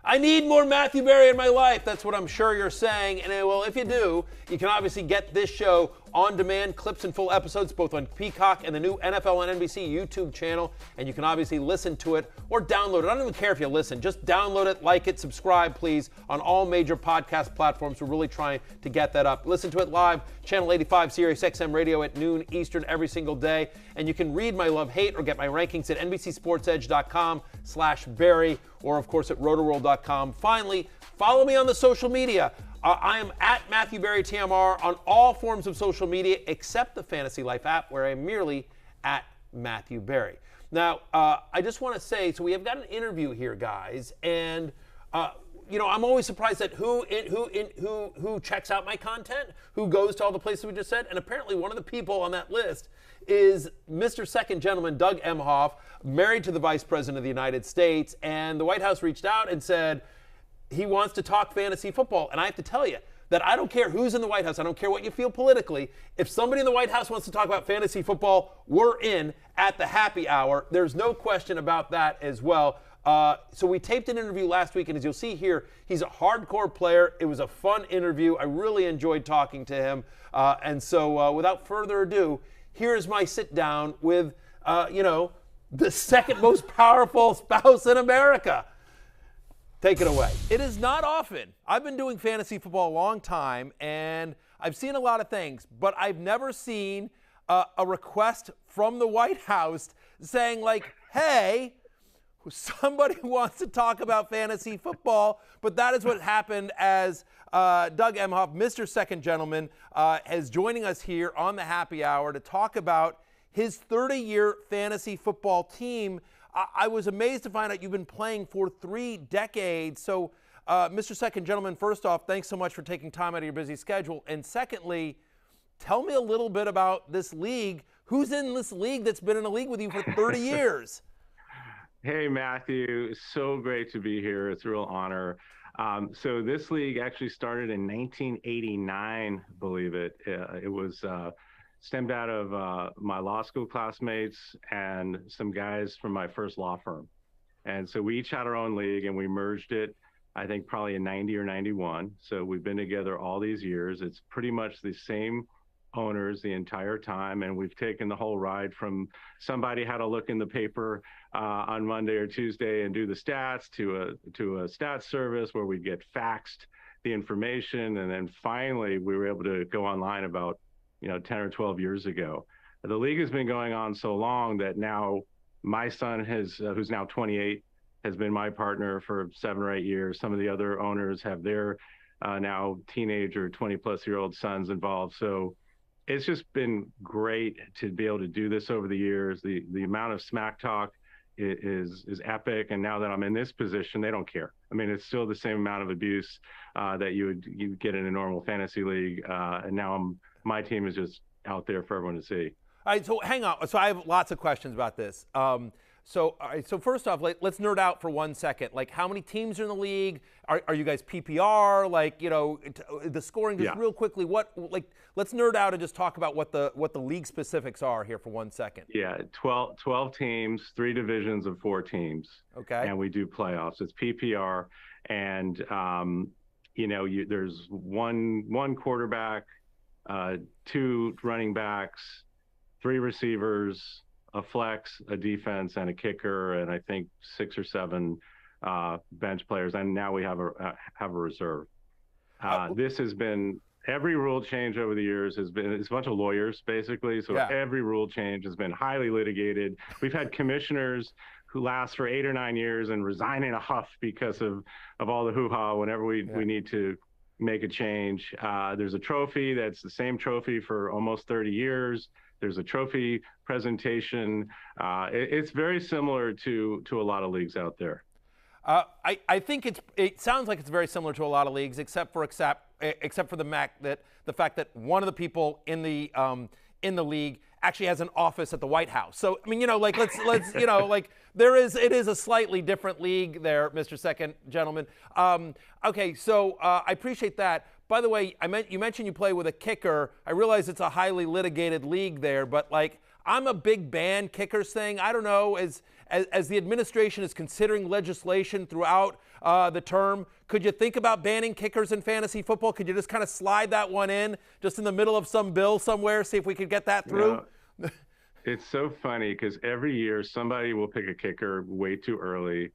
S3: I need more Matthew Berry in my life. That's what I'm sure you're saying. And well, if you do, you can obviously get this show on demand, clips and full episodes, both on Peacock and the new NFL on NBC YouTube channel. And you can obviously listen to it or download it. I don't even care if you listen. Just download it, like it, subscribe, please, on all major podcast platforms. We're really trying to get that up. Listen to it live, Channel 85, Sirius XM Radio at noon Eastern every single day. And you can read my love-hate or get my rankings at NBCSportsEdge.com/Berry or, of course, at Rotoworld.com. Finally, follow me on the social media. I am at Matthew Berry TMR on all forms of social media except the Fantasy Life app, where I'm merely at Matthew Berry. Now, I just want to say, so we have got an interview here, guys, and I'm always surprised at who checks out my content, who goes to all the places we just said, and apparently one of the people on that list is Mr. Second Gentleman Doug Emhoff, married to the Vice President of the United States, and the White House reached out and said he wants to talk fantasy football. And I have to tell you that I don't care who's in the White House. I don't care what you feel politically. If somebody in the White House wants to talk about fantasy football, we're in at the happy hour. There's no question about that as well. So we taped an interview last week, and as you'll see here, he's a hardcore player. It was a fun interview. I really enjoyed talking to him. And so without further ado, here's my sit down with, the second most powerful spouse in America. Take it away. It is not often. I've been doing fantasy football a long time, and I've seen a lot of things, but I've never seen a request from the White House saying, like, hey, somebody wants to talk about fantasy football. But that is what happened as Doug Emhoff, Mr. Second Gentleman, is joining us here on the happy hour to talk about his 30-year fantasy football team. I was amazed to find out you've been playing for 3 decades. So, Mr. Second Gentleman, first off, thanks so much for taking time out of your busy schedule. And secondly, tell me a little bit about this league. Who's in this league that's been in a league with you for 30 years?
S8: Hey, Matthew. So great to be here. It's a real honor. So this league actually started in 1989, believe it. It was stemmed out of my law school classmates and some guys from my first law firm. And so we each had our own league, and we merged it, I think, probably in 90 or 91. So we've been together all these years. It's pretty much the same owners the entire time, and we've taken the whole ride from somebody had to look in the paper on Monday or Tuesday and do the stats to a stats service where we'd get faxed the information, and then finally we were able to go online about 10 or 12 years ago. The league has been going on so long that now my son who's now 28, has been my partner for 7 or 8 years. Some of the other owners have their now teenager, 20-plus-year-old sons involved. So it's just been great to be able to do this over the years. The amount of smack talk is epic. And now that I'm in this position, they don't care. I mean, it's still the same amount of abuse that you get in a normal fantasy league. And now my team is just out there for everyone to see.
S3: All right, so hang on. So I have lots of questions about this. So first off, let's nerd out for 1 second. Like, how many teams are in the league? Are you guys PPR? Like, the scoring, just real quickly. Let's nerd out and just talk about what the league specifics are here for 1 second.
S8: Yeah, 12 teams, 3 divisions of 4 teams. Okay. And we do playoffs. It's PPR, and there's one quarterback, 2 running backs, 3 receivers, a flex, a defense, and a kicker, and I think 6 or 7 bench players. And now we have a reserve. This has been every rule change over the years it's a bunch of lawyers basically. So every rule change has been highly litigated. We've had commissioners who last for 8 or 9 years and resign in a huff because of all the hoo-ha whenever we need to make a change. There's a trophy that's the same trophy for almost 30 years. There's a trophy presentation. It's very similar to a lot of leagues out there.
S3: I think it sounds like it's very similar to a lot of leagues, except for the fact that one of the people in the league actually has an office at the White House. So I mean, let's it is a slightly different league there, Mr. Second Gentleman. Okay, so I appreciate that. By the way, you mentioned you play with a kicker. I realize it's a highly litigated league there, but I'm a big ban kickers thing. I don't know, as the administration is considering legislation throughout the term, could you think about banning kickers in fantasy football? Could you just kind of slide that one in just in the middle of some bill somewhere, see if we could get that through?
S8: It's so funny because every year somebody will pick a kicker way too early.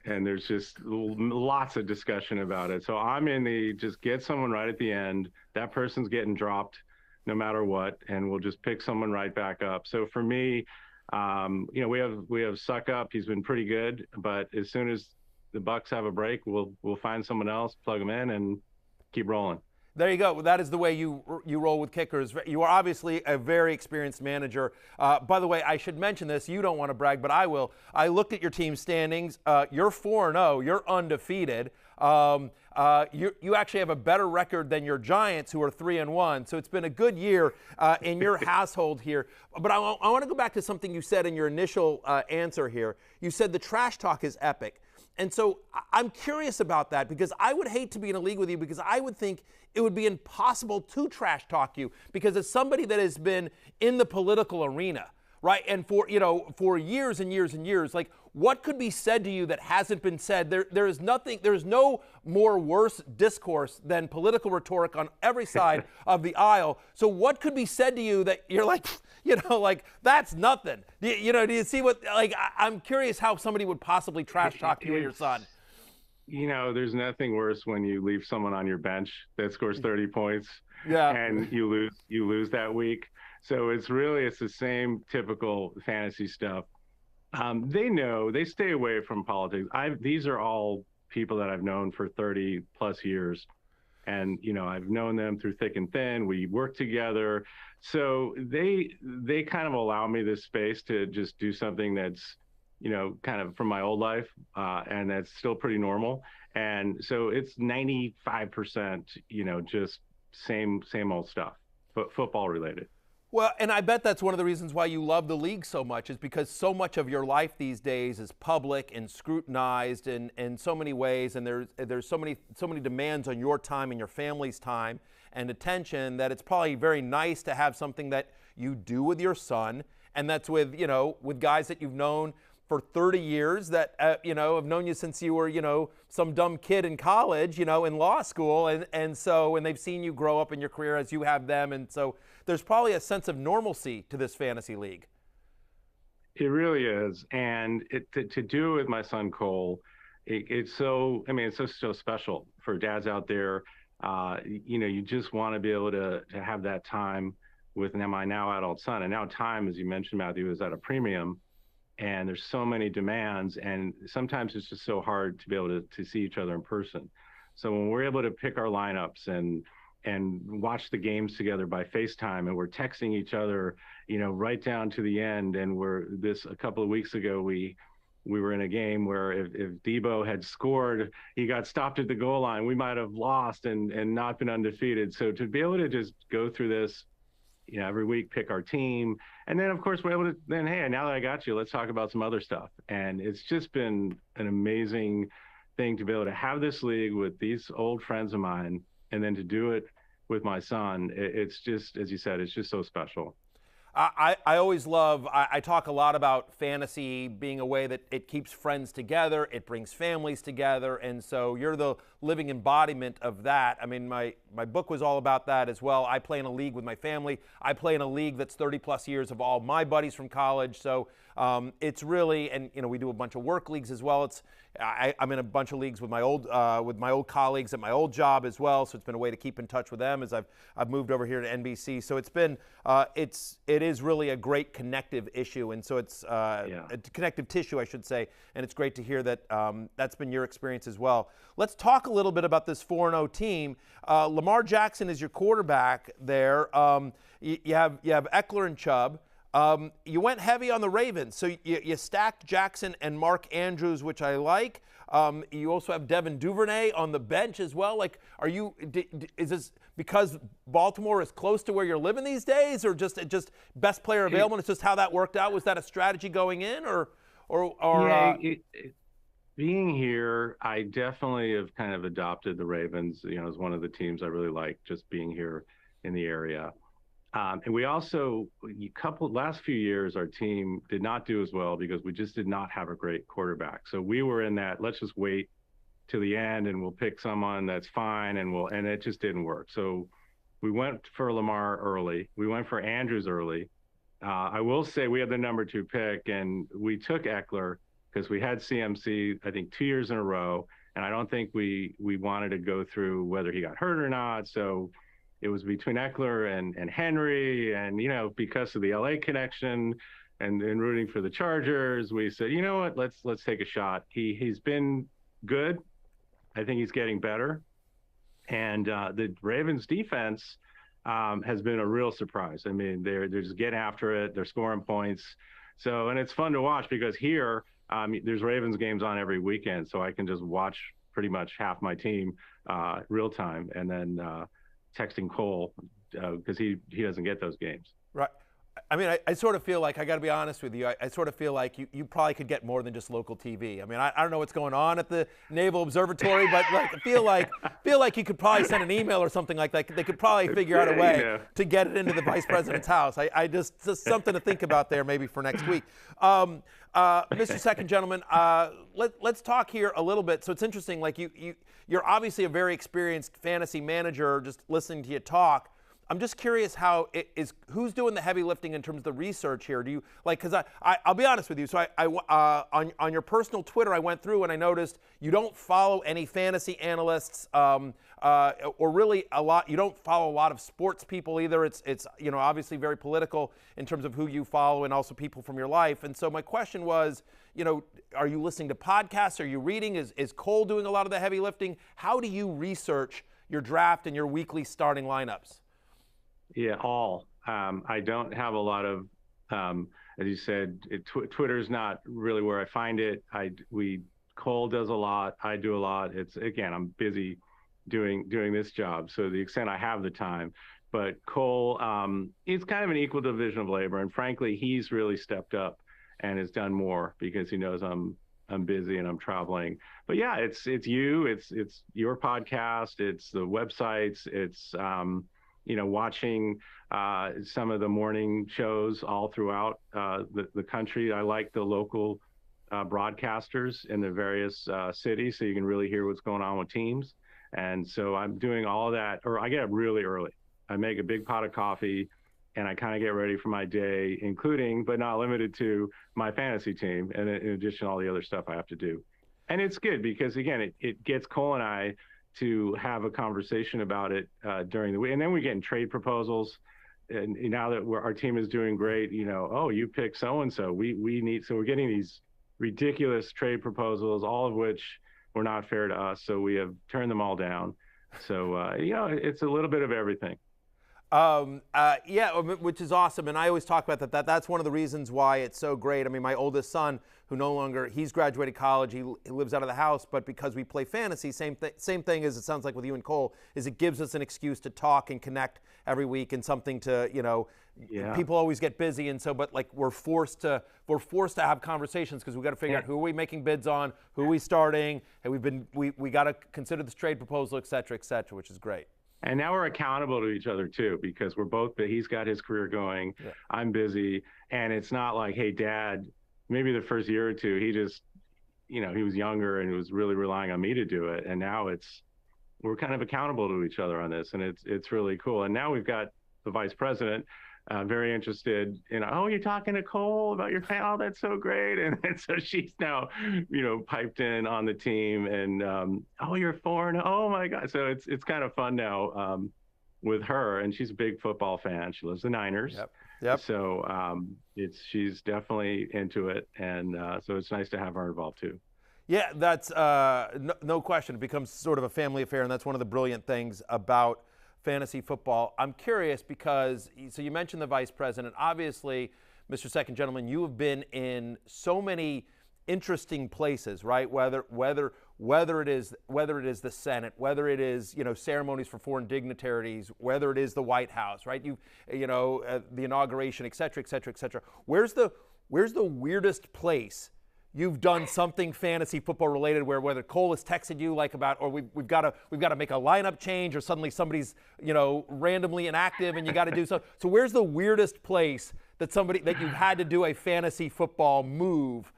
S8: And there's just lots of discussion about it. So I'm in just get someone right at the end. That person's getting dropped no matter what, and we'll just pick someone right back up. So for me, we have Suck Up. He's been pretty good, but as soon as the Bucks have a break, we'll find someone else, plug them in, and keep rolling.
S3: There you go. That is the way you roll with kickers. You are obviously a very experienced manager. By the way, I should mention this. You don't want to brag, but I will. I looked at your team standings. You're 4-0. You're undefeated. You actually have a better record than your Giants, who are 3-1. So it's been a good year in your household here. But I want to go back to something you said in your initial answer here. You said the trash talk is epic. And so I'm curious about that, because I would hate to be in a league with you, because I would think it would be impossible to trash talk you, because as somebody that has been in the political arena, right, and for years and years and years, what could be said to you that hasn't been said? There is no more worse discourse than political rhetoric on every side of the aisle. So what could be said to you that you're that's nothing? Do you see what, I'm curious how somebody would possibly trash talk you and your son.
S8: There's nothing worse when you leave someone on your bench that scores 30 points and you lose that week. So it's the same typical fantasy stuff. They stay away from politics. These are all people that I've known for 30 plus years. And, I've known them through thick and thin. We work together. So they kind of allow me this space to just do something that's, kind of from my old life, and that's still pretty normal. And so it's 95%, just same old stuff, but football related.
S3: Well, and I bet that's one of the reasons why you love the league so much, is because so much of your life these days is public and scrutinized in so many ways, and there's so many demands on your time and your family's time and attention, that it's probably very nice to have something that you do with your son, and that's with guys that you've known for 30 years, that have known you since you were some dumb kid in college, in law school, and so they've seen you grow up in your career as you have them, and so there's probably a sense of normalcy to this fantasy league.
S8: It really is, and to do it with my son Cole, it's so special for dads out there. You just want to be able to have that time with my now adult son, and now time, as you mentioned, Matthew, is at a premium. And there's so many demands, and sometimes it's just so hard to be able to see each other in person. So when we're able to pick our lineups and watch the games together by FaceTime, and we're texting each other, right down to the end. And a couple of weeks ago, we we were in a game where if Debo had scored, he got stopped at the goal line, we might have lost and not been undefeated. So to be able to just go through this, every week, pick our team. And then, of course, we're able to then, hey, now that I got you, let's talk about some other stuff. And it's just been an amazing thing to be able to have this league with these old friends of mine and then to do it with my son. It's just, as you said, it's just so special.
S3: I always love, I talk a lot about fantasy being a way that it keeps friends together, it brings families together, and so you're the living embodiment of that. I mean, my book was all about that as well. I play in a league with my family. I play in a league that's 30 plus years of all my buddies from college, so it's really, and we do a bunch of work leagues as well. I'm in a bunch of leagues with my old colleagues at my old job as well, so it's been a way to keep in touch with them as I've moved over here to NBC. So it's been it is really a great connective issue, and so it's a connective tissue, I should say, and it's great to hear that that's been your experience as well. Let's talk a little bit about this 4-0 team. Lamar Jackson is your quarterback there. You have Eckler and Chubb. You went heavy on the Ravens, so you stacked Jackson and Mark Andrews, which I like. You also have Devin Duvernay on the bench as well. Like, is this because Baltimore is close to where you're living these days, or just best player available? And it's just how that worked out. Was that a strategy going in, or?
S8: Being here, I definitely have kind of adopted the Ravens. As one of the teams I really like, just being here in the area. And we also, last few years, our team did not do as well because we just did not have a great quarterback. So we were in that, let's just wait till the end and we'll pick someone that's fine, and it just didn't work. So we went for Lamar early. We went for Andrews early. I will say we had the number 2 pick, and we took Eckler because we had CMC, I think, 2 years in a row. And I don't think we wanted to go through whether he got hurt or not. So it was between Eckler and Henry, and because of the LA connection and rooting for the Chargers, we said, you know what, let's take a shot. He's been good. I think he's getting better, and the Ravens defense has been a real surprise. I mean, they're just getting after it. They're scoring points. So, and it's fun to watch because here there's Ravens games on every weekend, so I can just watch pretty much half my team real time, and then texting Cole because he doesn't get those games.
S3: Right. I mean, I sort of feel like, I got to be honest with you, I sort of feel like you probably could get more than just local TV. I mean, I don't know what's going on at the Naval Observatory, but I feel like you could probably send an email or something like that. They could probably figure out a way to get it into the vice president's house. I just something to think about there maybe for next week. Mr. Second Gentleman, let's talk here a little bit. So it's interesting, like you're obviously a very experienced fantasy manager, just listening to you talk. I'm just curious who's doing the heavy lifting in terms of the research here? Do you because I'll be honest with you. So on your personal Twitter, I went through and I noticed you don't follow any fantasy analysts or really a lot. You don't follow a lot of sports people either. It's obviously very political in terms of who you follow and also people from your life. And so my question was, are you listening to podcasts? Are you reading? Is Cole doing a lot of the heavy lifting? How do you research your draft and your weekly starting lineups?
S8: Yeah, all. I don't have a lot of, as you said, Twitter's not really where I find it. Cole does a lot. I do a lot. Again, I'm busy doing this job. So to the extent I have the time, but Cole, he's kind of an equal division of labor. And frankly, he's really stepped up and has done more because he knows I'm busy and I'm traveling. But yeah, it's you, it's your podcast, it's the websites, it's, watching some of the morning shows all throughout the country. I like the local broadcasters in the various cities, so you can really hear what's going on with teams. And so I'm doing all of that, or I get up really early. I make a big pot of coffee, and I kind of get ready for my day, including, but not limited to, my fantasy team, and in addition, all the other stuff I have to do. And it's good because, again, it gets Cole and I to have a conversation about it during the week. And then we get in trade proposals. And now that our team is doing great, you pick so-and-so. We need, so we're getting these ridiculous trade proposals, all of which were not fair to us. So we have turned them all down. So, it's a little bit of everything.
S3: Yeah, which is awesome, and I always talk about that. That's one of the reasons why it's so great. I mean, my oldest son, who no longer, he's graduated college, he lives out of the house, but because we play fantasy, same thing as it sounds like with you and Cole, is it gives us an excuse to talk and connect every week and something to, people always get busy, and so, but like we're forced to have conversations because we got to figure out who are we making bids on, who are we starting, and we got to consider this trade proposal, et cetera, which is great.
S8: And now we're accountable to each other too, because we're both, he's got his career going, I'm busy. And it's not like, hey, Dad, maybe the first year or two, he just, he was younger and was really relying on me to do it. And now we're kind of accountable to each other on this. And it's really cool. And now we've got the vice president very interested in, oh, you're talking to Cole about your family. Oh, that's so great. And so she's now, piped in on the team and, oh, you're foreign. Oh my God. So it's kind of fun now with her, and she's a big football fan. She loves the Niners.
S3: Yep.
S8: So she's definitely into it. And so it's nice to have her involved too.
S3: Yeah, that's no question. It becomes sort of a family affair, and that's one of the brilliant things about fantasy football. I'm curious because, so you mentioned the vice president. Obviously, Mr. Second Gentleman, you have been in so many interesting places, right? Whether it is the Senate, whether it is ceremonies for foreign dignitaries, whether it is the White House, right? The inauguration, et cetera, et cetera, et cetera. Where's the weirdest place you've done something fantasy football related, where whether Cole has texted you like about, or we've got to make a lineup change, or suddenly somebody's randomly inactive and you got to do something. So where's the weirdest place that you've had to do a fantasy football move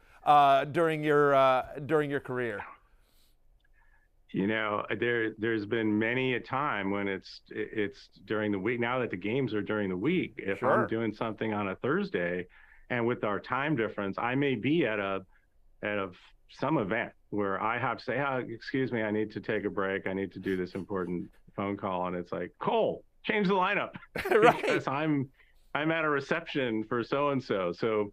S3: during your career?
S8: There's been many a time when it's during the week. Now that the games are during the week, if I'm doing something on a Thursday, and with our time difference, I may be at some event where I have to say, excuse me, I need to take a break. I need to do this important phone call. And it's like, Cole, change the lineup.
S3: Right.
S8: Because I'm at a reception for so-and-so. So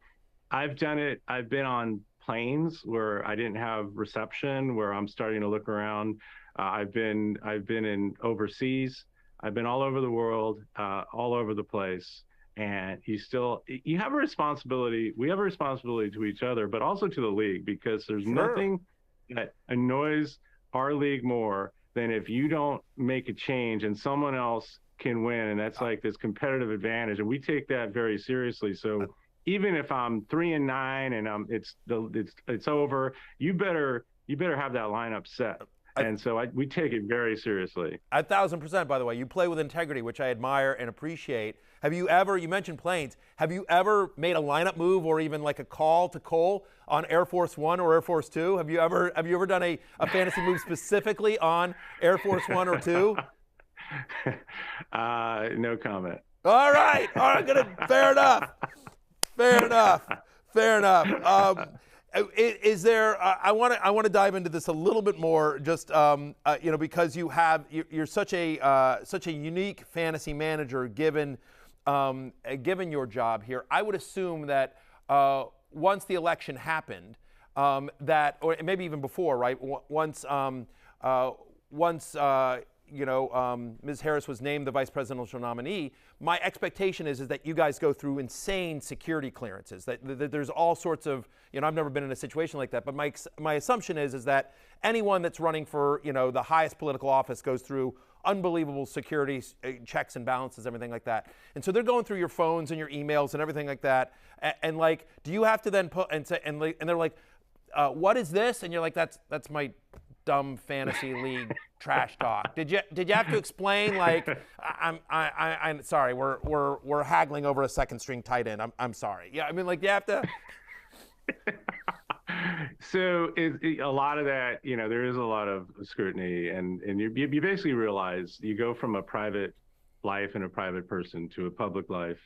S8: I've done it. I've been on planes where I didn't have reception, where I'm starting to look around. I've been in overseas. I've been all over the world, all over the place. And you have a responsibility. We have a responsibility to each other, but also to the league, because there's nothing that annoys our league more than if you don't make a change and someone else can win. And that's like this competitive advantage. And we take that very seriously. So even if I'm 3-9 and it's over, you better have that lineup set. And so we take it very seriously.
S3: 1,000%, by the way. You play with integrity, which I admire and appreciate. Have you ever, you mentioned planes, have you ever made a lineup move or even like a call to Cole on Air Force One or Air Force Two? Have you ever done a fantasy move specifically on Air Force One or Two?
S8: No comment.
S3: All right, good. Fair enough. Is there? I want to dive into this a little bit more, just because you're such a unique fantasy manager, given your job here. I would assume that once the election happened, or maybe even before, right? Once Ms. Harris was named the vice presidential nominee, my expectation is that you guys go through insane security clearances, that there's all sorts of, I've never been in a situation like that, but my assumption is that anyone that's running for, the highest political office goes through unbelievable security checks and balances, everything like that. And so they're going through your phones and your emails and everything like that. And like, do you have to then put and say, and they're like, what is this? And you're like, that's my dumb fantasy league trash talk. Did you have to explain, like, I'm sorry, we're haggling over a second string tight end. I'm sorry. Yeah, I mean, like, you have to.
S8: So a lot of that, there is a lot of scrutiny, and you basically realize you go from a private life and a private person to a public life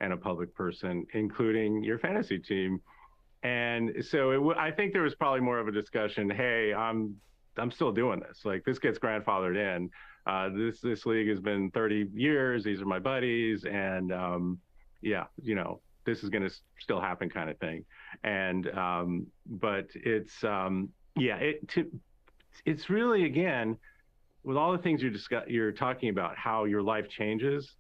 S8: and a public person, including your fantasy team. And so I think there was probably more of a discussion. Hey, I'm still doing this. Like, this gets grandfathered in. This league has been 30 years. These are my buddies, and this is going to still happen, kind of thing. And but it's it's really, again, with all the things you're talking about, how your life changes.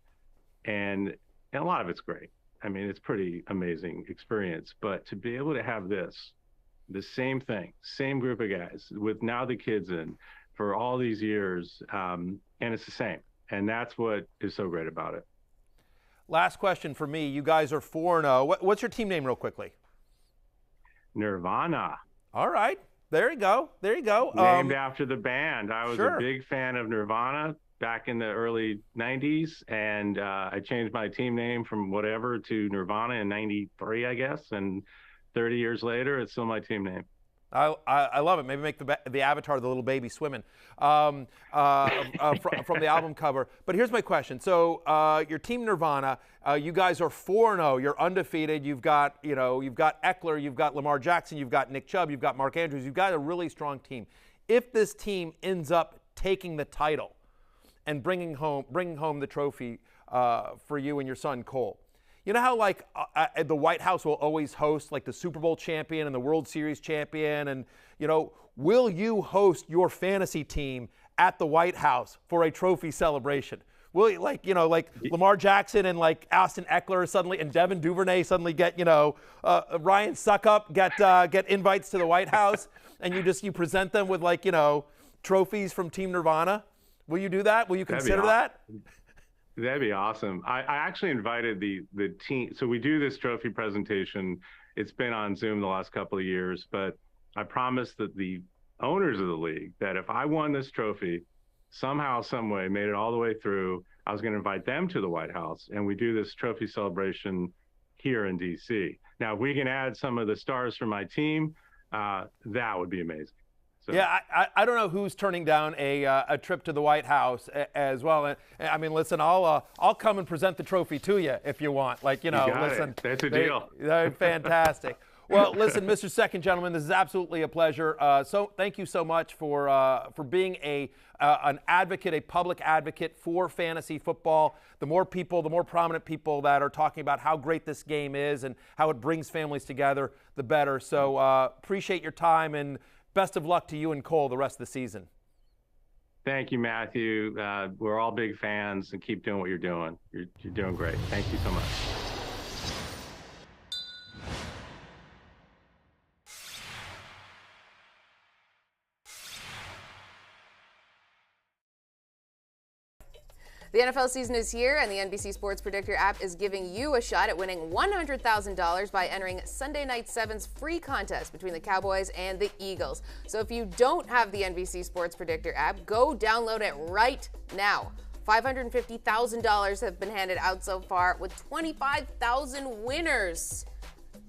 S8: and a lot of it's great. I mean, it's pretty amazing experience. But to be able to have the same thing, same group of guys with now the kids in for all these years, and it's the same. And that's what is so great about it.
S3: Last question for me. You guys are 4-0. What's your team name real quickly?
S8: Nirvana.
S3: All right. There you go. There you go.
S8: Named after the band. I was a big fan of Nirvana back in the early 90s, and I changed my team name from whatever to Nirvana in 93, I guess, and 30 years later, it's still my team name.
S3: I love it. Maybe make the avatar the little baby swimming from the album cover. But here's my question. So your team Nirvana, you guys are 4-0. You're undefeated. You've got Eckler, you've got Lamar Jackson, you've got Nick Chubb, you've got Mark Andrews. You've got a really strong team. If this team ends up taking the title and bringing home the trophy for you and your son Cole, you know how like the White House will always host like the Super Bowl champion and the World Series champion, and will you host your fantasy team at the White House for a trophy celebration? Will you, like Lamar Jackson and like Austin Eckler suddenly and Devin Duvernay suddenly get Ryan Suckup get invites to the White House, and you present them with trophies from Team Nirvana? Will you do that? Will you consider that?
S8: That'd be awesome. I actually invited the team. So we do this trophy presentation. It's been on Zoom the last couple of years, but I promised that the owners of the league that if I won this trophy, somehow, some way, made it all the way through, I was going to invite them to the White House, and we do this trophy celebration here in D.C. Now, if we can add some of the stars from my team, that would be amazing. So.
S3: Yeah, I don't know who's turning down a trip to the White House as well. I mean, listen, I'll come and present the trophy to you if you want. Listen,
S8: that's a deal.
S3: They're fantastic. Well, listen, Mr. Second Gentleman, this is absolutely a pleasure. So thank you so much for being an advocate, a public advocate for fantasy football. The more people, the more prominent people that are talking about how great this game is and how it brings families together, the better. So appreciate your time, and best of luck to you and Cole the rest of the season.
S8: Thank you, Matthew. We're all big fans, and keep doing what you're doing. You're doing great. Thank you so much.
S1: The NFL season is here, and the NBC Sports Predictor app is giving you a shot at winning $100,000 by entering Sunday Night 7's free contest between the Cowboys and the Eagles. So if you don't have the NBC Sports Predictor app, go download it right now. $550,000 have been handed out so far, with 25,000 winners.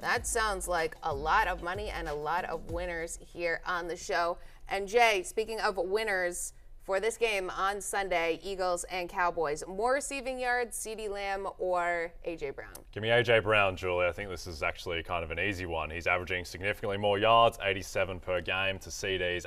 S1: That sounds like a lot of money and a lot of winners here on the show. And Jay, speaking of winners, for this game on Sunday, Eagles and Cowboys, more receiving yards, CeeDee Lamb or A.J. Brown?
S5: Give me A.J. Brown, Julie. I think this is actually kind of an easy one. He's averaging significantly more yards, 87 per game, to CeeDee's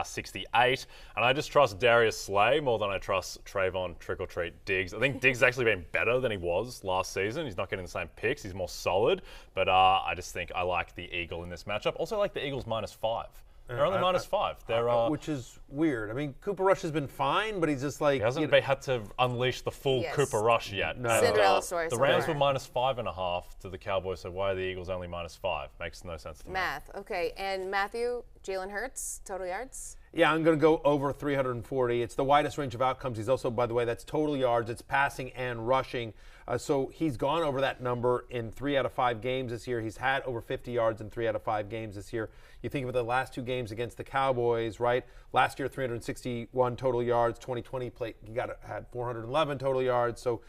S5: 68. And I just trust Darius Slay more than I trust Trayvon Trick-or-Treat Diggs. I think Diggs has actually been better than he was last season. He's not getting the same picks. He's more solid. But I just think I like the Eagle in this matchup. Also, I like the Eagles -5. They're only -5. They're
S3: which is weird. I mean, Cooper Rush has been fine, but he's just like...
S5: He hasn't had to unleash the full Cooper Rush yet.
S3: No.
S1: Cinderella story.
S5: The Rams were -5.5 to the Cowboys, so why are the Eagles only -5? Makes no sense to me.
S1: Math. Okay, and Matthew, Jalen Hurts, total yards?
S3: Yeah, I'm going to go over 340. It's the widest range of outcomes. He's also, by the way, that's total yards. It's passing and rushing. So he's gone over that number in 3 out of 5 games this year. He's had over 50 yards in 3 out of 5 games this year. You think of the last 2 games against the Cowboys, right? Last year, 361 total yards. 2020, he had 411 total yards. So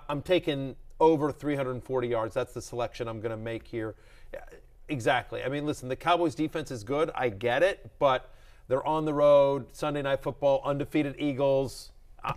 S3: I'm taking over 340 yards. That's the selection I'm going to make here. Exactly. I mean, listen, the Cowboys defense is good. I get it, but they're on the road, Sunday Night Football, undefeated Eagles.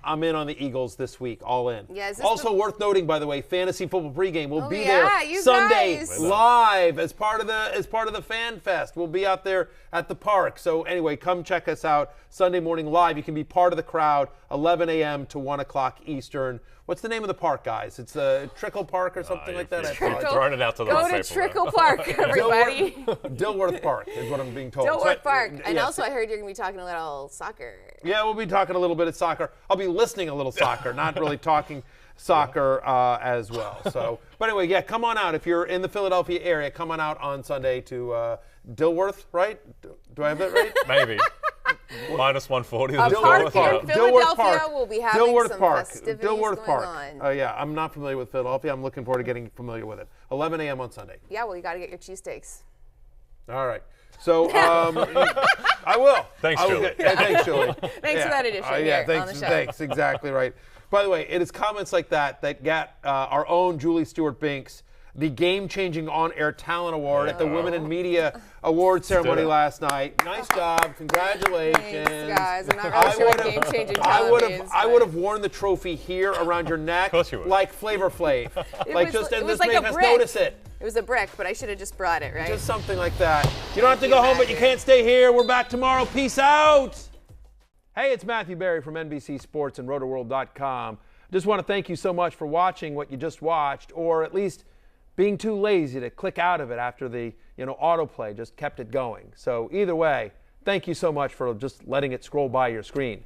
S3: I'm in on the Eagles this week, all in.
S1: Yeah,
S3: also worth noting, by the way, fantasy football pregame. We'll be there Sunday live as part of the Fan Fest. We'll be out there at the park. So anyway, come check us out Sunday morning live. You can be part of the crowd, 11 a.m. to 1 o'clock Eastern. What's the name of the park, guys? It's Trickle Park or something like that?
S5: Throwing it out to the
S1: Go to Trickle Park, everybody.
S3: Dilworth Park is what I'm being told.
S1: Dilworth Park. And also I heard you're going to be talking a little soccer.
S3: Yeah, we'll be talking a little bit of soccer. I'll be listening a little soccer, not really talking soccer as well. So, but anyway, yeah, come on out if you're in the Philadelphia area. Come on out on Sunday to Dilworth, right? Do I have that right?
S5: Maybe. Minus 140.
S1: Park here in Philadelphia
S3: Park.
S1: will be having some festivities
S3: Dilworth
S1: going
S3: Park.
S1: on.
S3: Yeah, I'm not familiar with Philadelphia. I'm looking forward to getting familiar with it. 11 a.m. on Sunday.
S1: Yeah, well, you got to get your cheesesteaks.
S3: All right. So I will.
S5: Thanks, Julie.
S3: Thanks, Julie.
S1: Thanks for that addition here on the show.
S3: Thanks. Exactly right. By the way, it is comments like that got our own Julie Stewart-Binks the game-changing on-air talent award at the Women in Media Award ceremony last night. Nice job. Congratulations.
S1: Thanks, guys. I'm not really sure what game-changing talent is.
S3: I would have worn the trophy here around your neck.
S5: Of course you would.
S3: Like Flavor Flav.
S1: This made us
S3: notice it.
S1: It was a brick, but I should have just brought it, right?
S3: Just something like that. You don't have to go home, but you can't stay here. We're back tomorrow. Peace out. Hey, it's Matthew Berry from NBC Sports and Rotoworld.com. Just want to thank you so much for watching what you just watched, or at least being too lazy to click out of it after the autoplay just kept it going. So either way, thank you so much for just letting it scroll by your screen.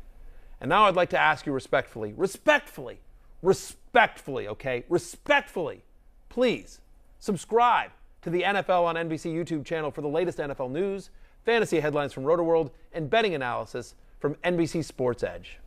S3: And now I'd like to ask you respectfully, okay? Respectfully, please subscribe to the NFL on NBC YouTube channel for the latest NFL news, fantasy headlines from Rotoworld, and betting analysis from NBC Sports Edge.